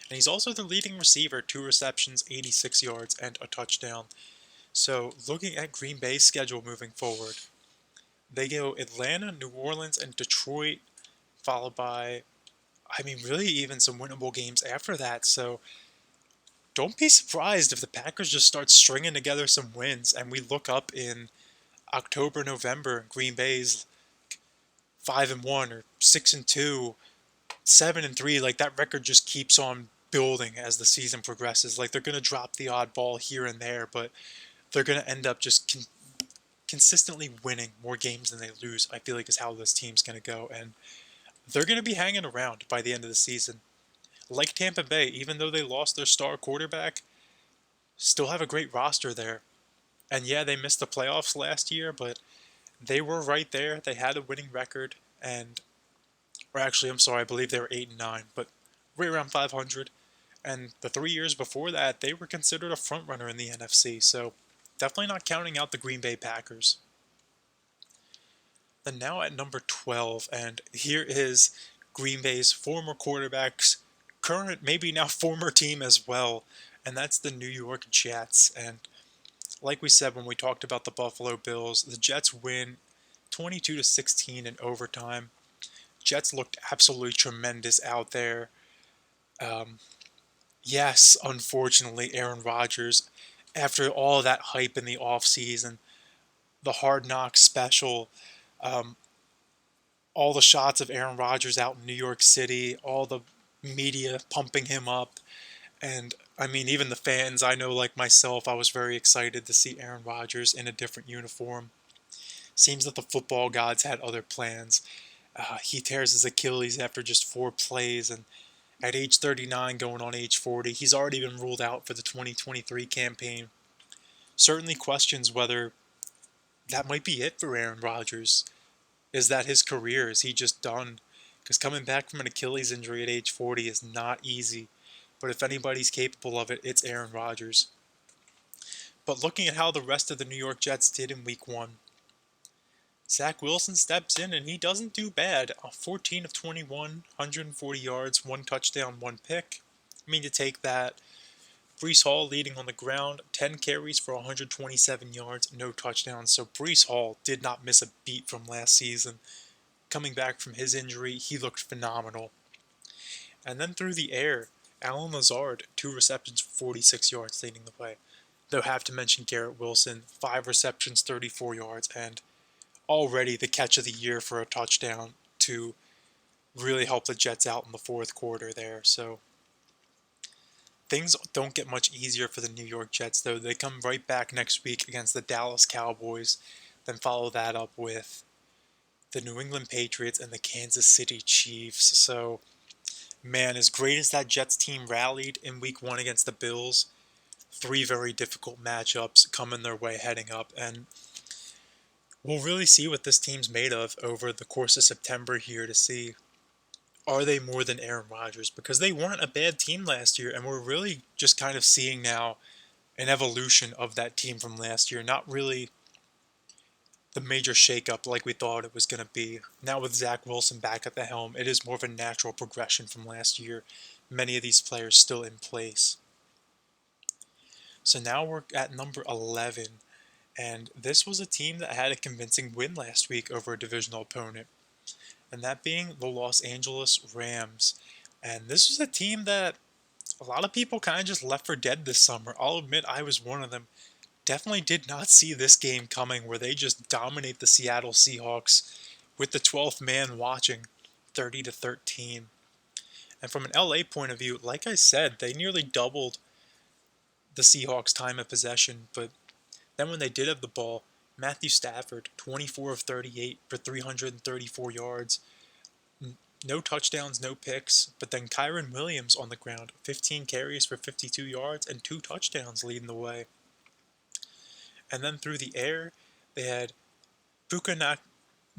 And he's also the leading receiver, 2 receptions, 86 yards, and a touchdown. So looking at Green Bay's schedule moving forward, they go Atlanta, New Orleans, and Detroit, followed by, I mean, really even some winnable games after that. So don't be surprised if the Packers just start stringing together some wins and we look up in October, November, Green Bay's 5-1 or 6-2, 7-3. Like, that record just keeps on building as the season progresses. Like, they're going to drop the odd ball here and there, but they're going to end up just consistently winning more games than they lose, I feel like is how this team's going to go. And they're going to be hanging around by the end of the season. Like Tampa Bay, even though they lost their star quarterback, still have a great roster there. And yeah, they missed the playoffs last year, but they were right there. They had a winning record, or actually, I'm sorry, I believe they were 8-9, but right around 500. And the 3 years before that, they were considered a front runner in the NFC. So definitely not counting out the Green Bay Packers. Then now at number 12, and here is Green Bay's former quarterback's current, maybe now former team as well, and that's the New York Jets. And like we said when we talked about the Buffalo Bills, the Jets win 22-16 in overtime. Jets looked absolutely tremendous out there. Um, yes, unfortunately, Aaron Rodgers, after all that hype in the offseason, the Hard Knocks special, um, all the shots of Aaron Rodgers out in New York City, all the media pumping him up. And I mean, even the fans, I know like myself, I was very excited to see Aaron Rodgers in a different uniform. Seems that the football gods had other plans. He tears his Achilles after just 4 plays, and at age 39, going on age 40, he's already been ruled out for the 2023 campaign. Certainly questions whether that might be it for Aaron Rodgers. Is that his career? Is he just done? Because coming back from an Achilles injury at age 40 is not easy. But if anybody's capable of it, it's Aaron Rodgers. But looking at how the rest of the New York Jets did in week 1, Zach Wilson steps in and he doesn't do bad. 14 of 21, 140 yards, 1 touchdown, 1 pick. I mean, to take that. Breece Hall leading on the ground, 10 carries for 127 yards, no touchdowns. So Breece Hall did not miss a beat from last season. Coming back from his injury, he looked phenomenal. And then through the air, Allen Lazard, 2 receptions for 46 yards leading the way. Though have to mention Garrett Wilson, 5 receptions, 34 yards, and already the catch of the year for a touchdown to really help the Jets out in the fourth quarter there. So things don't get much easier for the New York Jets, though. They come right back next week against the Dallas Cowboys, then follow that up with the New England Patriots and the Kansas City Chiefs. So, man, as great as that Jets team rallied in week 1 against the Bills, 3 very difficult matchups coming their way heading up, and we'll really see what this team's made of over the course of September here to see, are they more than Aaron Rodgers? Because they weren't a bad team last year, and we're really just kind of seeing now an evolution of that team from last year. Not really the major shakeup like we thought it was going to be. Now with Zach Wilson back at the helm, it is more of a natural progression from last year. Many of these players still in place. So now we're at number 11, and this was a team that had a convincing win last week over a divisional opponent, and that being the Los Angeles Rams. And this was a team that a lot of people kind of just left for dead this summer. I'll admit I was one of them. Definitely did not see this game coming where they just dominate the Seattle Seahawks with the 12th man watching 30-13. And from an LA point of view, like I said, they nearly doubled the Seahawks' time of possession, but then when they did have the ball, Matthew Stafford, 24 of 38 for 334 yards. No touchdowns, no picks, but then Kyron Williams on the ground, 15 carries for 52 yards and 2 touchdowns leading the way. And then through the air, they had Puka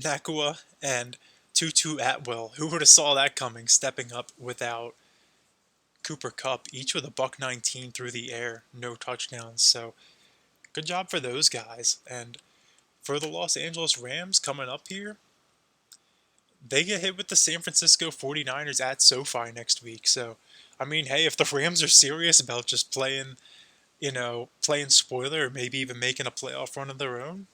Nakua and Tutu Atwell. Who would have saw that coming, stepping up without Cooper Kupp, each with a $119 through the air, no touchdowns. So good job for those guys. And for the Los Angeles Rams coming up here, they get hit with the San Francisco 49ers at SoFi next week. So, I mean, hey, if the Rams are serious about just playing, playing spoiler or maybe even making a playoff run of their own,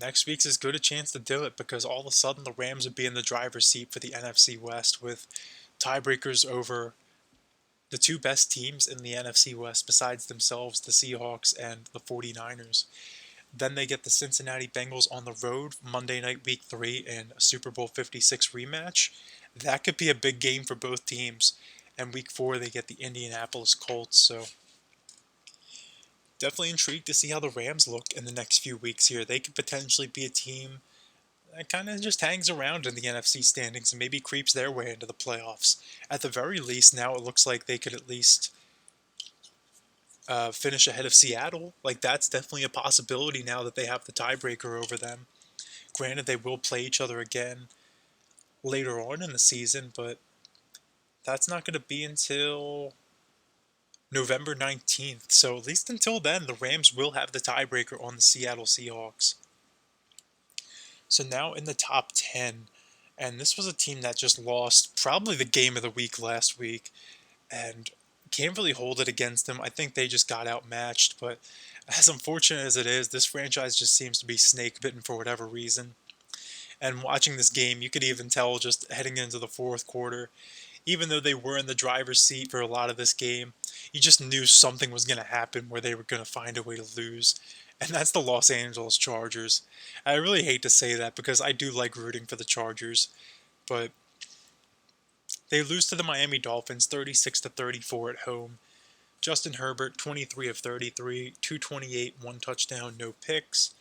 next week's as good a chance to do it, because all of a sudden the Rams would be in the driver's seat for the NFC West with tiebreakers over the 2 best teams in the NFC West besides themselves, the Seahawks and the 49ers. Then they get the Cincinnati Bengals on the road Monday night, week 3, in a Super Bowl 56 rematch. That could be a big game for both teams. And week 4, they get the Indianapolis Colts. So definitely intrigued to see how the Rams look in the next few weeks here. They could potentially be a team that kind of just hangs around in the NFC standings and maybe creeps their way into the playoffs. At the very least, now it looks like they could at least finish ahead of Seattle. Like, that's definitely a possibility now that they have the tiebreaker over them. Granted, they will play each other again later on in the season, but that's not going to be until November 19th. So at least until then, the Rams will have the tiebreaker on the Seattle Seahawks. So now in the top 10, and this was a team that just lost probably the game of the week last week, and can't really hold it against them. I think they just got outmatched, but as unfortunate as it is, this franchise just seems to be snake bitten for whatever reason. And watching this game, you could even tell just heading into the fourth quarter, even though they were in the driver's seat for a lot of this game, you just knew something was going to happen where they were going to find a way to lose. And that's the Los Angeles Chargers. I really hate to say that because I do like rooting for the Chargers, but they lose to the Miami Dolphins 36-34 at home. Justin Herbert 23 of 33, 228, one touchdown, no picks.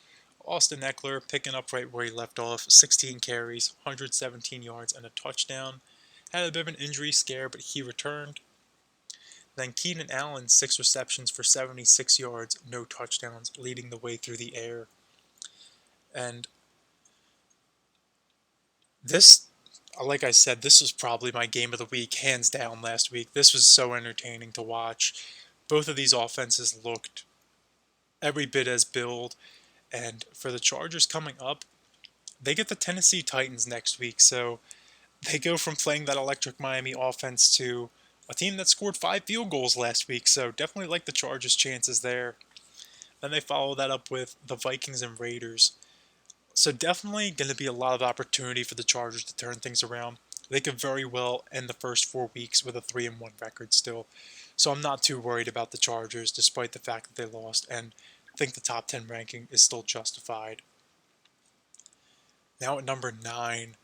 Austin Eckler picking up right where he left off, 16 carries, 117 yards, and a touchdown. Had a bit of an injury scare, but he returned. Then Keenan Allen, 6 receptions for 76 yards, no touchdowns, leading the way through the air. And this, like I said, this was probably my game of the week, hands down, last week. This was so entertaining to watch. Both of these offenses looked every bit as billed. And for the Chargers coming up, they get the Tennessee Titans next week. So they go from playing that electric Miami offense to a team that scored 5 field goals last week. So definitely like the Chargers' chances there. Then they follow that up with the Vikings and Raiders. So definitely going to be a lot of opportunity for the Chargers to turn things around. They could very well end the first 4 weeks with a 3-1 record still. So I'm not too worried about the Chargers despite the fact that they lost, and I think the top 10 ranking is still justified. Now at number 9,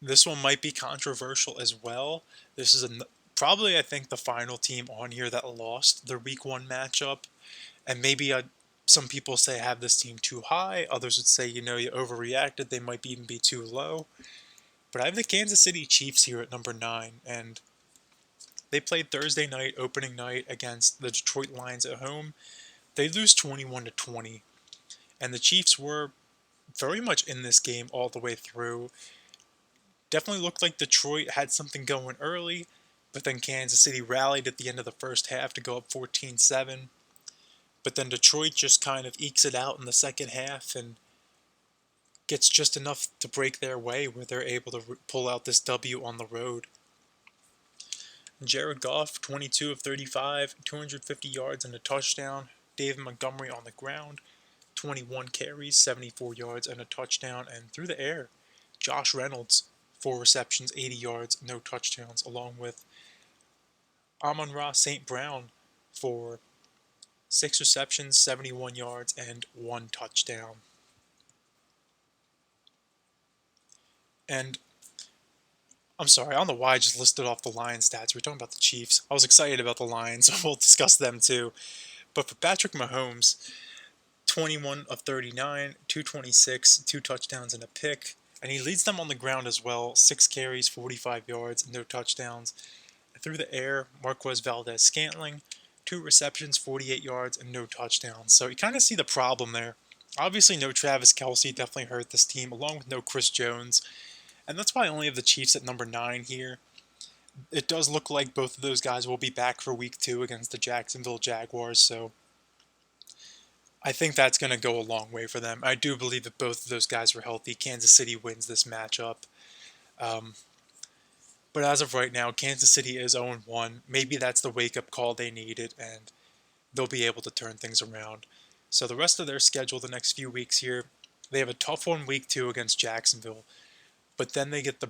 this one might be controversial as well. This is probably, I think, the final team on here that lost their week 1 matchup. And maybe some people say have this team too high. Others would say, you overreacted. They might even be too low. But I have the Kansas City Chiefs here at number 9. And they played Thursday night, opening night, against the Detroit Lions at home. They lose 21-20. And the Chiefs were very much in this game all the way through. Definitely looked like Detroit had something going early, but then Kansas City rallied at the end of the first half to go up 14-7. But then Detroit just kind of ekes it out in the second half and gets just enough to break their way where they're able to pull out this W on the road. Jared Goff, 22 of 35, 250 yards and a touchdown. David Montgomery on the ground, 21 carries, 74 yards and a touchdown. And through the air, Josh Reynolds, 4 receptions, 80 yards, no touchdowns, along with Amon-Ra St. Brown for 6 receptions, 71 yards, and 1 touchdown. And I'm sorry, I don't know why I just listed off the Lions stats. We're talking about the Chiefs. I was excited about the Lions, so we'll discuss them too. But for Patrick Mahomes, 21 of 39, 226, 2 touchdowns and a pick. And he leads them on the ground as well, 6 carries, 45 yards, no touchdowns. Through the air, Marquez Valdes-Scantling, 2 receptions, 48 yards, and no touchdowns. So you kind of see the problem there. Obviously, no Travis Kelce definitely hurt this team, along with no Chris Jones. And that's why I only have the Chiefs at number 9 here. It does look like both of those guys will be back for week 2 against the Jacksonville Jaguars, so I think that's going to go a long way for them. I do believe that both of those guys were healthy. Kansas City wins this matchup. But as of right now, Kansas City is 0-1. Maybe that's the wake-up call they needed, and they'll be able to turn things around. So the rest of their schedule the next few weeks here, they have a tough one week 2 against Jacksonville. But then they get the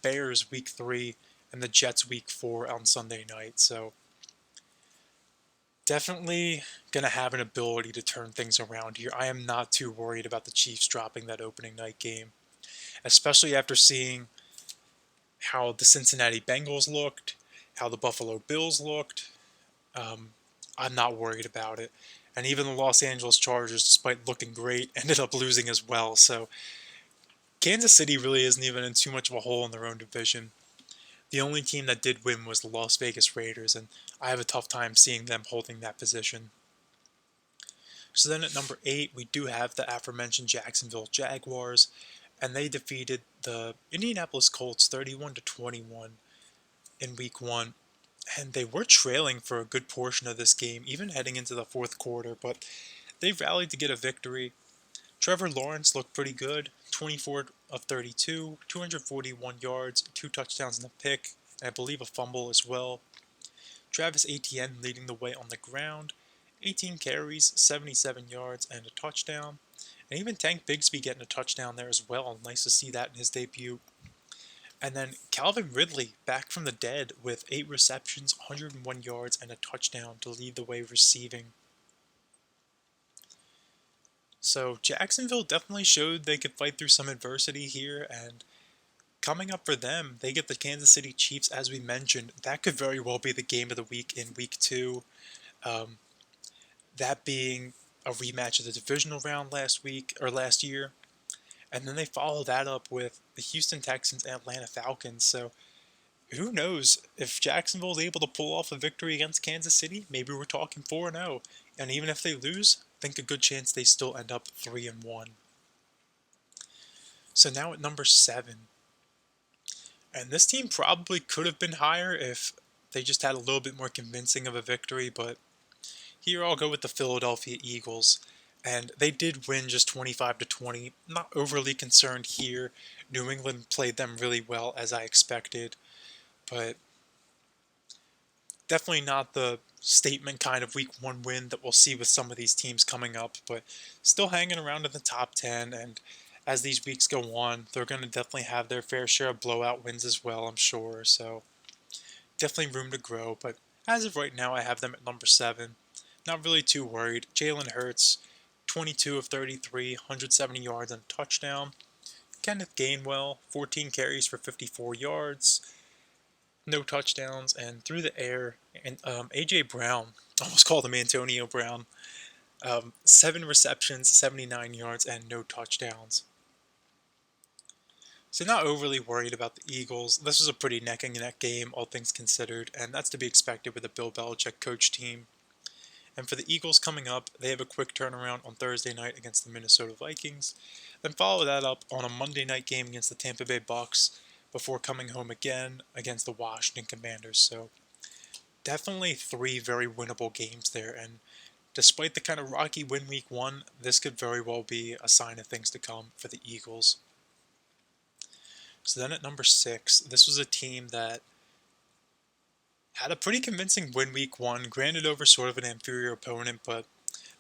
Bears week 3 and the Jets week 4 on Sunday night. So definitely going to have an ability to turn things around here. I am not too worried about the Chiefs dropping that opening night game, especially after seeing how the Cincinnati Bengals looked, how the Buffalo Bills looked. I'm not worried about it. And even the Los Angeles Chargers, despite looking great, ended up losing as well. So Kansas City really isn't even in too much of a hole in their own division. The only team that did win was the Las Vegas Raiders, and I have a tough time seeing them holding that position. So then at number 8, we do have the aforementioned Jacksonville Jaguars, and they defeated the Indianapolis Colts 31-21 in week 1. and they were trailing for a good portion of this game, even heading into the fourth quarter, but they rallied to get a victory. Trevor Lawrence looked pretty good, 24 of 32, 241 yards, 2 touchdowns and a pick, and I believe a fumble as well. Travis Etienne leading the way on the ground, 18 carries, 77 yards, and a touchdown. And even Tank Bigsby getting a touchdown there as well. Nice to see that in his debut. And then Calvin Ridley back from the dead with 8 receptions, 101 yards, and a touchdown to lead the way receiving. So Jacksonville definitely showed they could fight through some adversity here, and coming up for them, they get the Kansas City Chiefs, as we mentioned. That could very well be the game of the week in week 2. Um, that being a rematch of the divisional round last year. And then they follow that up with the Houston Texans and Atlanta Falcons. So who knows if Jacksonville is able to pull off a victory against Kansas City? Maybe we're talking 4-0. And even if they lose, I think a good chance they still end up 3-1. So now at number 7. And this team probably could have been higher if they just had a little bit more convincing of a victory, but here I'll go with the Philadelphia Eagles. And they did win just 25-20. Not overly concerned here. New England played them really well as I expected, but definitely not the statement kind of week 1 win that we'll see with some of these teams coming up, but still hanging around in the top 10. And as these weeks go on, they're going to definitely have their fair share of blowout wins as well, I'm sure. So definitely room to grow, but as of right now, I have them at number 7. Not really too worried. Jalen Hurts, 22 of 33, 170 yards and a touchdown. Kenneth Gainwell, 14 carries for 54 yards, no touchdowns, and through the air. And A.J. Brown, almost called him Antonio Brown, 7 receptions, 79 yards, and no touchdowns. So not overly worried about the Eagles. This was a pretty neck and neck game, all things considered, and that's to be expected with a Bill Belichick coach team. And for the Eagles coming up, they have a quick turnaround on Thursday night against the Minnesota Vikings. Then follow that up on a Monday night game against the Tampa Bay Bucks before coming home again against the Washington Commanders. So definitely 3 very winnable games there. And despite the kind of rocky win week 1, this could very well be a sign of things to come for the Eagles. So then at number 6, this was a team that had a pretty convincing win week 1, granted over sort of an inferior opponent, but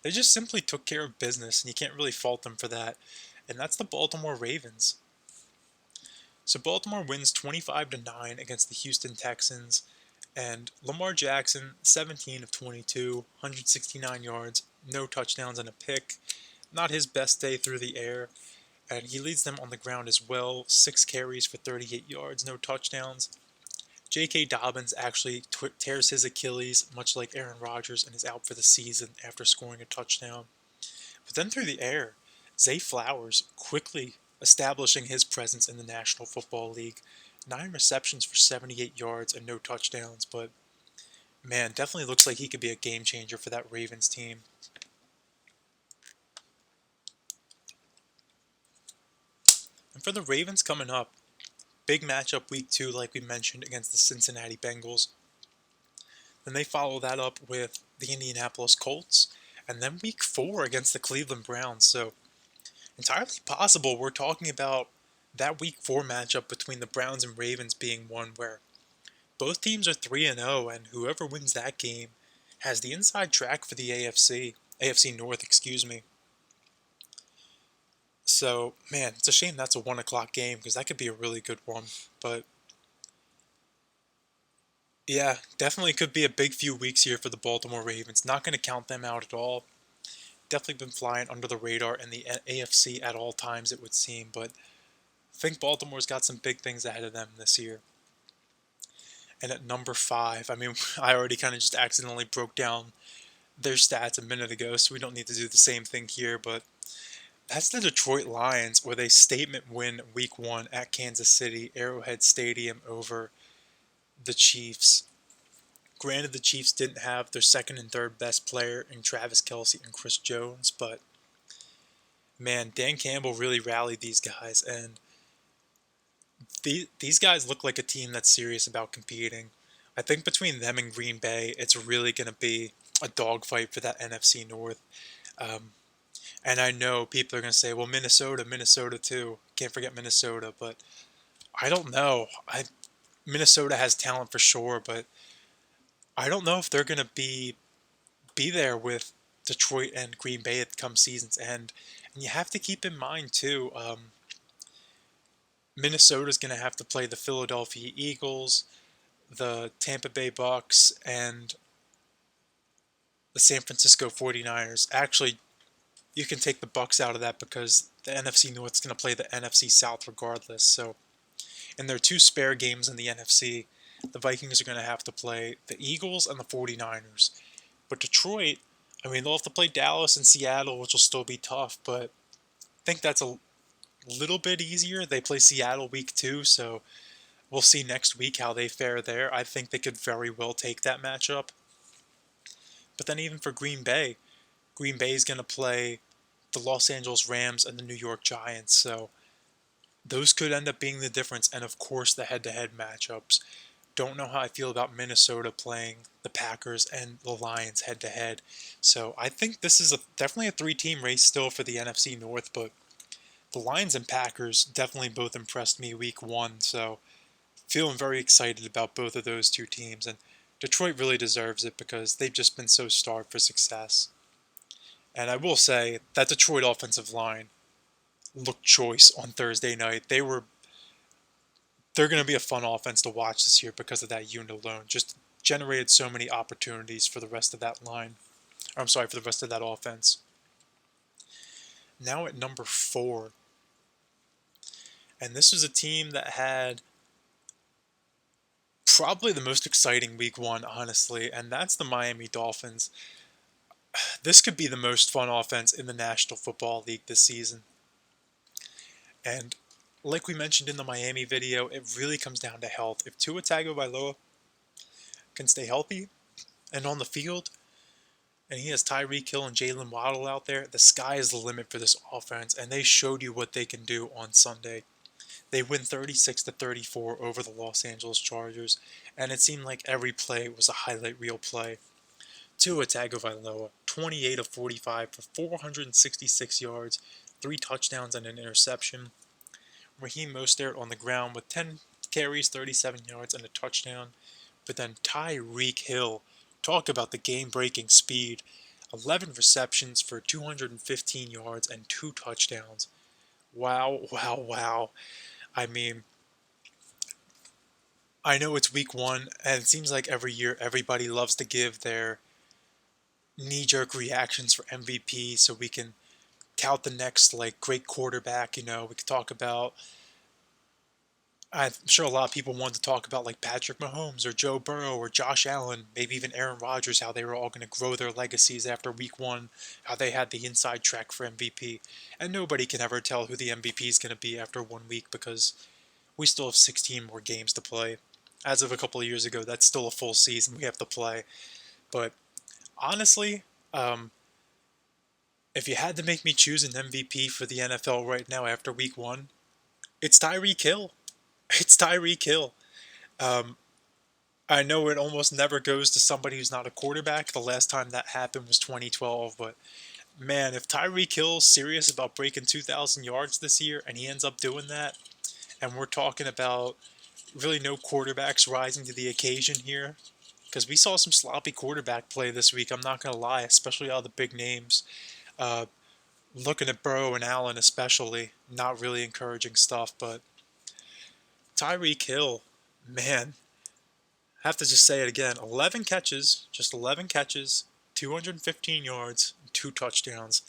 they just simply took care of business, and you can't really fault them for that. And that's the Baltimore Ravens. So Baltimore wins 25-9 against the Houston Texans, and Lamar Jackson, 17 of 22, 169 yards, no touchdowns and a pick. Not his best day through the air, and he leads them on the ground as well. 6 carries for 38 yards, no touchdowns. J.K. Dobbins actually tears his Achilles, much like Aaron Rodgers, and is out for the season after scoring a touchdown. But then through the air, Zay Flowers quickly establishing his presence in the National Football League. 9 receptions for 78 yards and no touchdowns, but man, definitely looks like he could be a game changer for that Ravens team. And for the Ravens coming up, big matchup week 2, like we mentioned, against the Cincinnati Bengals. Then they follow that up with the Indianapolis Colts, and then week 4 against the Cleveland Browns. So entirely possible we're talking about that week 4 matchup between the Browns and Ravens being one where both teams are 3-0, and whoever wins that game has the inside track for the AFC North, excuse me. So, man, it's a shame that's a 1 o'clock game because that could be a really good one. But, yeah, definitely could be a big few weeks here for the Baltimore Ravens. Not going to count them out at all. Definitely been flying under the radar in the AFC at all times, it would seem. But I think Baltimore's got some big things ahead of them this year. And at number 5, I mean, I already kind of just accidentally broke down their stats a minute ago, so we don't need to do the same thing here. But that's the Detroit Lions with a statement win week 1 at Kansas City, Arrowhead Stadium over the Chiefs. Granted, the Chiefs didn't have their second and third best player in Travis Kelce and Chris Jones, but man, Dan Campbell really rallied these guys, and these guys look like a team that's serious about competing. I think between them and Green Bay, it's really going to be a dogfight for that NFC North. Um, and I know people are going to say, well, Minnesota, Minnesota too. Can't forget Minnesota, but I don't know. Minnesota has talent for sure, but I don't know if they're going to be there with Detroit and Green Bay at come season's end. And you have to keep in mind too, Minnesota's going to have to play the Philadelphia Eagles, the Tampa Bay Bucks, and the San Francisco 49ers. Actually, you can take the Bucks out of that because the NFC North's going to play the NFC South regardless. So, in their two spare games in the NFC, the Vikings are going to have to play the Eagles and the 49ers. But Detroit, I mean, they'll have to play Dallas and Seattle, which will still be tough, but I think that's a little bit easier. They play Seattle week 2, so we'll see next week how they fare there. I think they could very well take that matchup. But then even for Green Bay is going to play the Los Angeles Rams and the New York Giants, so those could end up being the difference. And of course, the head-to-head matchups. Don't know how I feel about Minnesota playing the Packers and the Lions head-to-head. So I think this is definitely a three-team race still for the NFC North, but the Lions and Packers definitely both impressed me week 1, so feeling very excited about both of those two teams. And Detroit really deserves it because they've just been so starved for success. And I will say that Detroit offensive line looked choice on Thursday night. They're going to be a fun offense to watch this year because of that unit alone. Just generated so many opportunities for the rest of that line. Or, I'm sorry, for the rest of that offense. Now at number 4. And this was a team that had probably the most exciting week 1, honestly, and that's the Miami Dolphins. This could be the most fun offense in the National Football League this season. And like we mentioned in the Miami video, it really comes down to health. If Tua Tagovailoa can stay healthy and on the field, and he has Tyreek Hill and Jalen Waddle out there, the sky is the limit for this offense, and they showed you what they can do on Sunday. They win 36-34 over the Los Angeles Chargers, and it seemed like every play was a highlight reel play. Tua Tagovailoa, 28 of 45 for 466 yards, 3 touchdowns and an interception. Raheem Mostert on the ground with 10 carries, 37 yards, and a touchdown. But then Tyreek Hill, talk about the game-breaking speed. 11 receptions for 215 yards and 2 touchdowns. Wow, wow, wow. I mean, I know it's week 1, and it seems like every year everybody loves to give their knee-jerk reactions for MVP so we can tout the next like great quarterback. We could talk about, I'm sure a lot of people wanted to talk about like Patrick Mahomes or Joe Burrow or Josh Allen, maybe even Aaron Rodgers, how they were all going to grow their legacies after week 1, how they had the inside track for MVP. And nobody can ever tell who the MVP is going to be after 1 week because we still have 16 more games to play. As of a couple of years ago, that's still a full season we have to play. But honestly, if you had to make me choose an MVP for the NFL right now after week 1, it's Tyreek Hill. It's Tyreek Hill. Um, I know it almost never goes to somebody who's not a quarterback. The last time that happened was 2012, but man, if Tyreek Hill's serious about breaking 2,000 yards this year and he ends up doing that, and we're talking about really no quarterbacks rising to the occasion here, because we saw some sloppy quarterback play this week, I'm not going to lie, especially all the big names. Uh, Looking at Burrow and Allen especially, not really encouraging stuff, but Tyreek Hill, man, I have to just say it again, 11 catches, just 11 catches, 215 yards, 2 touchdowns,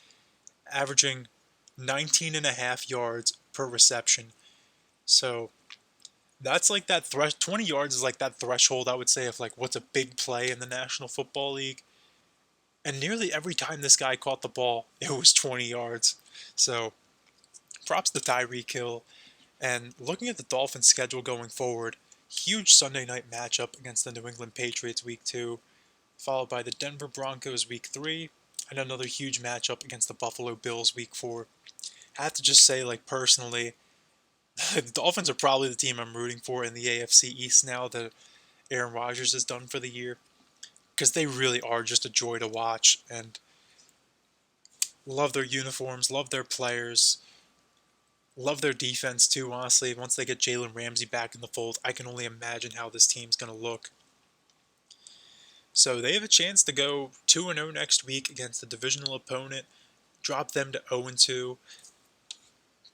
averaging 19 and a half yards per reception. So that's like that 20 yards is like that threshold, I would say, of like what's a big play in the National Football League. And nearly every time this guy caught the ball, it was 20 yards. So props to Tyreek Hill. And looking at the Dolphins' schedule going forward, huge Sunday night matchup against the New England Patriots week 2, followed by the Denver Broncos week 3, and another huge matchup against the Buffalo Bills week 4. I have to just say, like, personally, the Dolphins are probably the team I'm rooting for in the AFC East now. Aaron Rodgers is done for the year, because they really are just a joy to watch, and love their uniforms, love their players, love their defense too, honestly. Once they get Jalen Ramsey back in the fold, I can only imagine how this team's going to look. So they have a chance to go 2-0 next week against a divisional opponent, drop them to 0-2.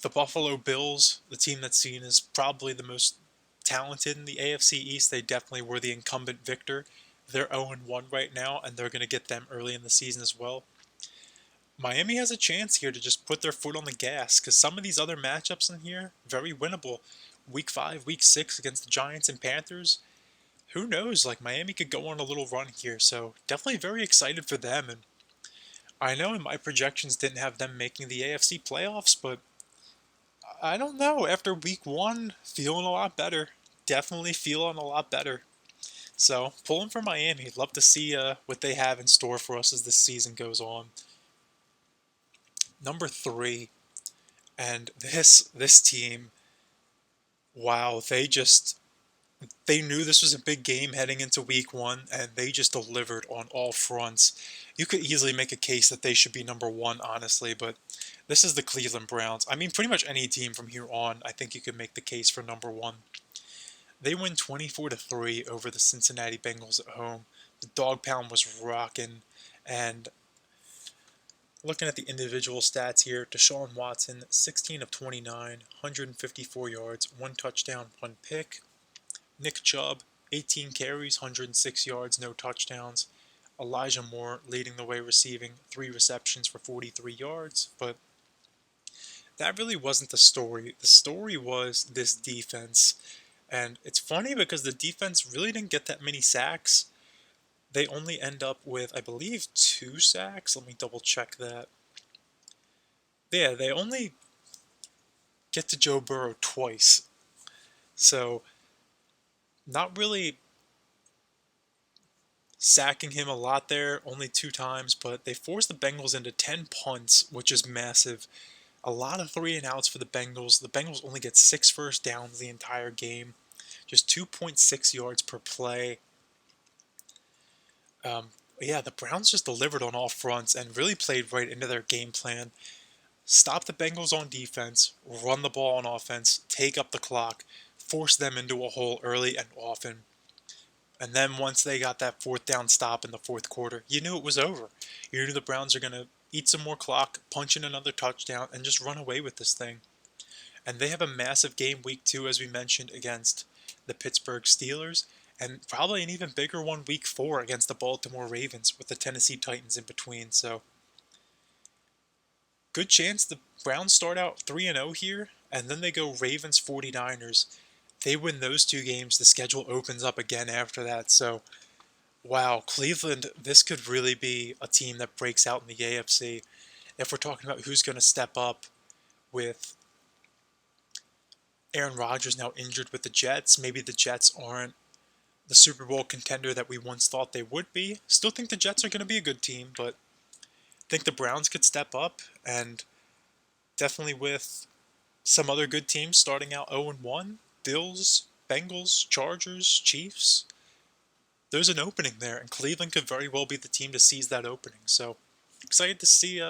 The Buffalo Bills, the team that's seen as probably the most talented in the AFC East, they definitely were the incumbent victor. They're 0-1 right now, and they're going to get them early in the season as well. Miami has a chance here to just put their foot on the gas, because some of these other matchups in here, very winnable. Week 5, Week 6 against the Giants and Panthers. Who knows, like Miami could go on a little run here, so definitely very excited for them. And I know in my projections didn't have them making the AFC playoffs, but I don't know. After Week 1, feeling a lot better. Definitely feeling a lot better. So, pulling for Miami. Love to see what they have in store for us as this season goes on. Number 3, and this team, wow, they knew this was a big game heading into Week 1, and they just delivered on all fronts. You could easily make a case that they should be number 1, honestly, but this is the Cleveland Browns. I mean, pretty much any team from here on, I think you could make the case for number 1. They win 24-3 over the Cincinnati Bengals at home. The dog pound was rocking, and looking at the individual stats here, Deshaun Watson, 16 of 29, 154 yards, 1 touchdown, 1 pick. Nick Chubb, 18 carries, 106 yards, no touchdowns. Elijah Moore leading the way receiving 3 receptions for 43 yards, but that really wasn't the story. The story was this defense. And it's funny because the defense really didn't get that many sacks. They only end up with, I believe, 2 sacks. Let me double check that. Yeah, they only get to Joe Burrow twice. So, not really sacking him a lot there, only 2 times, but they forced the Bengals into 10 punts, which is massive. A lot of 3 and outs for the Bengals. The Bengals only get 6 first downs the entire game, just 2.6 yards per play. Yeah, the Browns just delivered on all fronts and really played right into their game plan. Stop the Bengals on defense, run the ball on offense, take up the clock, force them into a hole early and often. And then once they got that 4th down stop in the 4th quarter, you knew it was over. You knew the Browns are going to eat some more clock, punch in another touchdown, and just run away with this thing. And they have a massive game Week 2, as we mentioned, against the Pittsburgh Steelers, and probably an even bigger one Week 4 against the Baltimore Ravens with the Tennessee Titans in between. So, good chance the Browns start out 3-0 here, and then they go Ravens 49ers. They win those 2 games, the schedule opens up again after that. So, wow, Cleveland, this could really be a team that breaks out in the AFC. If we're talking about who's going to step up with Aaron Rodgers now injured with the Jets, maybe the Jets aren't the Super Bowl contender that we once thought they would be. Still think the Jets are going to be a good team, but think the Browns could step up, and definitely with some other good teams starting out 0-1, Bills, Bengals, Chargers, Chiefs. There's an opening there, and Cleveland could very well be the team to seize that opening. So excited to see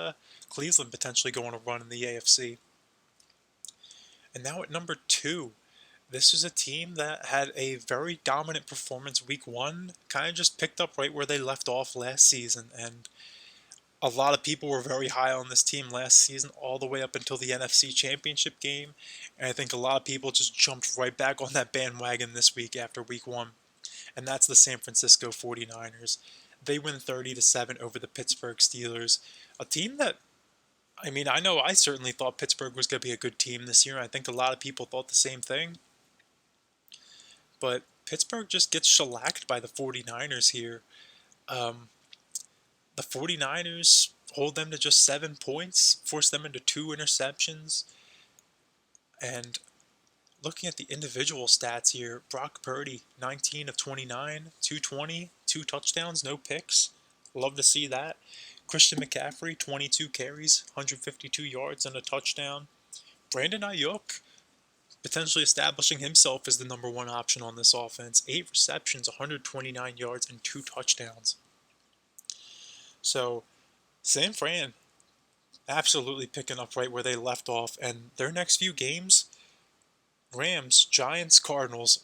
Cleveland potentially go on a run in the AFC. And now at number 2, this was a team that had a very dominant performance Week 1, kind of just picked up right where they left off last season, and a lot of people were very high on this team last season, all the way up until the NFC Championship game, and I think a lot of people just jumped right back on that bandwagon this week after Week 1, and that's the San Francisco 49ers. They win 30-7 over the Pittsburgh Steelers, a team that, I mean, I know I certainly thought Pittsburgh was going to be a good team this year. I think a lot of people thought the same thing. But Pittsburgh just gets shellacked by the 49ers here. The 49ers hold them to just 7 points, force them into 2 interceptions. And looking at the individual stats here, Brock Purdy, 19 of 29, 220, 2 touchdowns, no picks. Love to see that. Christian McCaffrey, 22 carries, 152 yards and a touchdown. Brandon Ayuk, potentially establishing himself as the #1 option on this offense. 8 receptions, 129 yards, and 2 touchdowns. So, San Fran absolutely picking up right where they left off, and their next few games, Rams, Giants, Cardinals,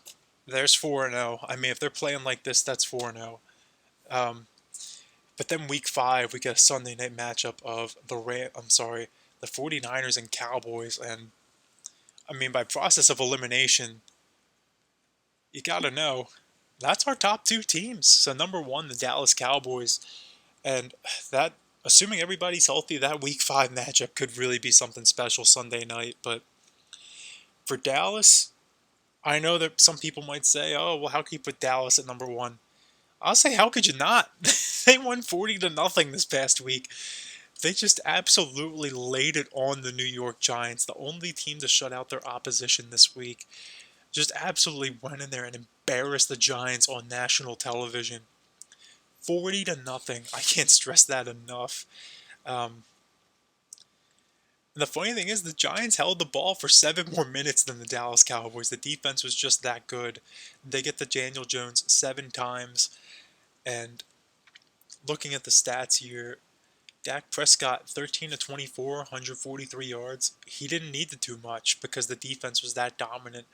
there's 4-0. I mean, if they're playing like this, that's 4-0. But then week 5, we get a Sunday night matchup of the 49ers and Cowboys, and I mean, by process of elimination, you gotta know, that's our top 2 teams. So #1, the Dallas Cowboys, and that, assuming everybody's healthy, that week 5 matchup could really be something special Sunday night. But for Dallas, I know that some people might say, oh, well, how can you put Dallas at #1? I'll say, how could you not? They won 40-0 this past week. They just absolutely laid it on the New York Giants, the only team to shut out their opposition this week. Just absolutely went in there and embarrassed the Giants on national television. 40-0. I can't stress that enough. And the funny thing is, the Giants held the ball for 7 more minutes than the Dallas Cowboys. The defense was just that good. They get to Daniel Jones 7 times. And looking at the stats here, Dak Prescott, 13-24, 143 yards. He didn't need to do much because the defense was that dominant.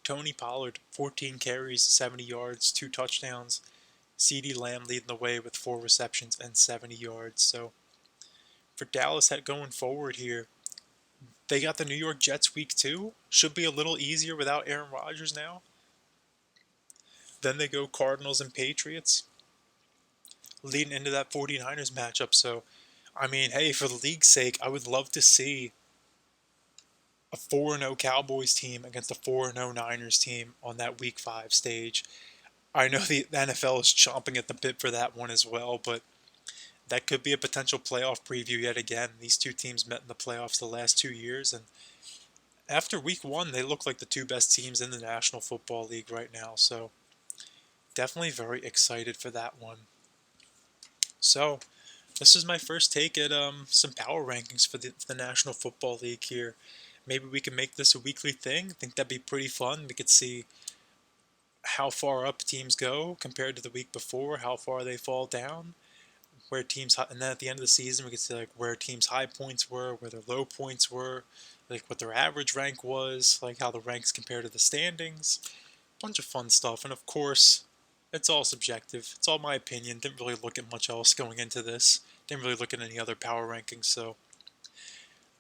Tony Pollard, 14 carries, 70 yards, 2 touchdowns. CeeDee Lamb leading the way with 4 receptions and 70 yards. So for Dallas going forward here, they got the New York Jets week 2. Should be a little easier without Aaron Rodgers now. Then they go Cardinals and Patriots, leading into that 49ers matchup. So, I mean, hey, for the league's sake, I would love to see a 4-0 Cowboys team against a 4-0 Niners team on that week 5 stage. I know the NFL is chomping at the bit for that one as well, but that could be a potential playoff preview yet again. These 2 teams met in the playoffs the last 2 years, and after week 1, they look like the 2 best teams in the National Football League right now. So definitely very excited for that one. So this is my first take at some power rankings for the National Football League here. Maybe we can make this a weekly thing. I think that'd be pretty fun. We could see how far up teams go compared to the week before, how far they fall down, where teams, and then at the end of the season we could see like where teams' high points were, where their low points were, like what their average rank was, like how the ranks compare to the standings. Bunch of fun stuff, and of course, it's all subjective. It's all my opinion. Didn't really look at much else going into this. Didn't really look at any other power rankings, so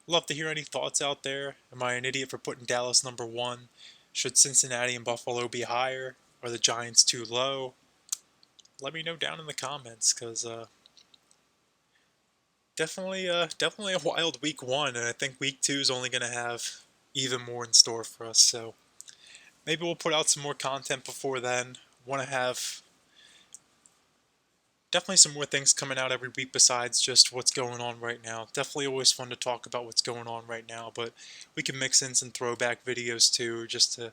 love to hear any thoughts out there. Am I an idiot for putting Dallas #1? Should Cincinnati and Buffalo be higher? Are the Giants too low? Let me know down in the comments, because definitely a wild week 1, and I think week 2 is only going to have even more in store for us. So maybe we'll put out some more content before then. Want to have definitely some more things coming out every week besides just what's going on right now. Definitely always fun to talk about what's going on right now, but we can mix in some throwback videos too, just to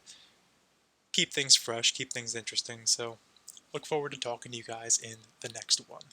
keep things fresh, keep things interesting. So look forward to talking to you guys in the next one.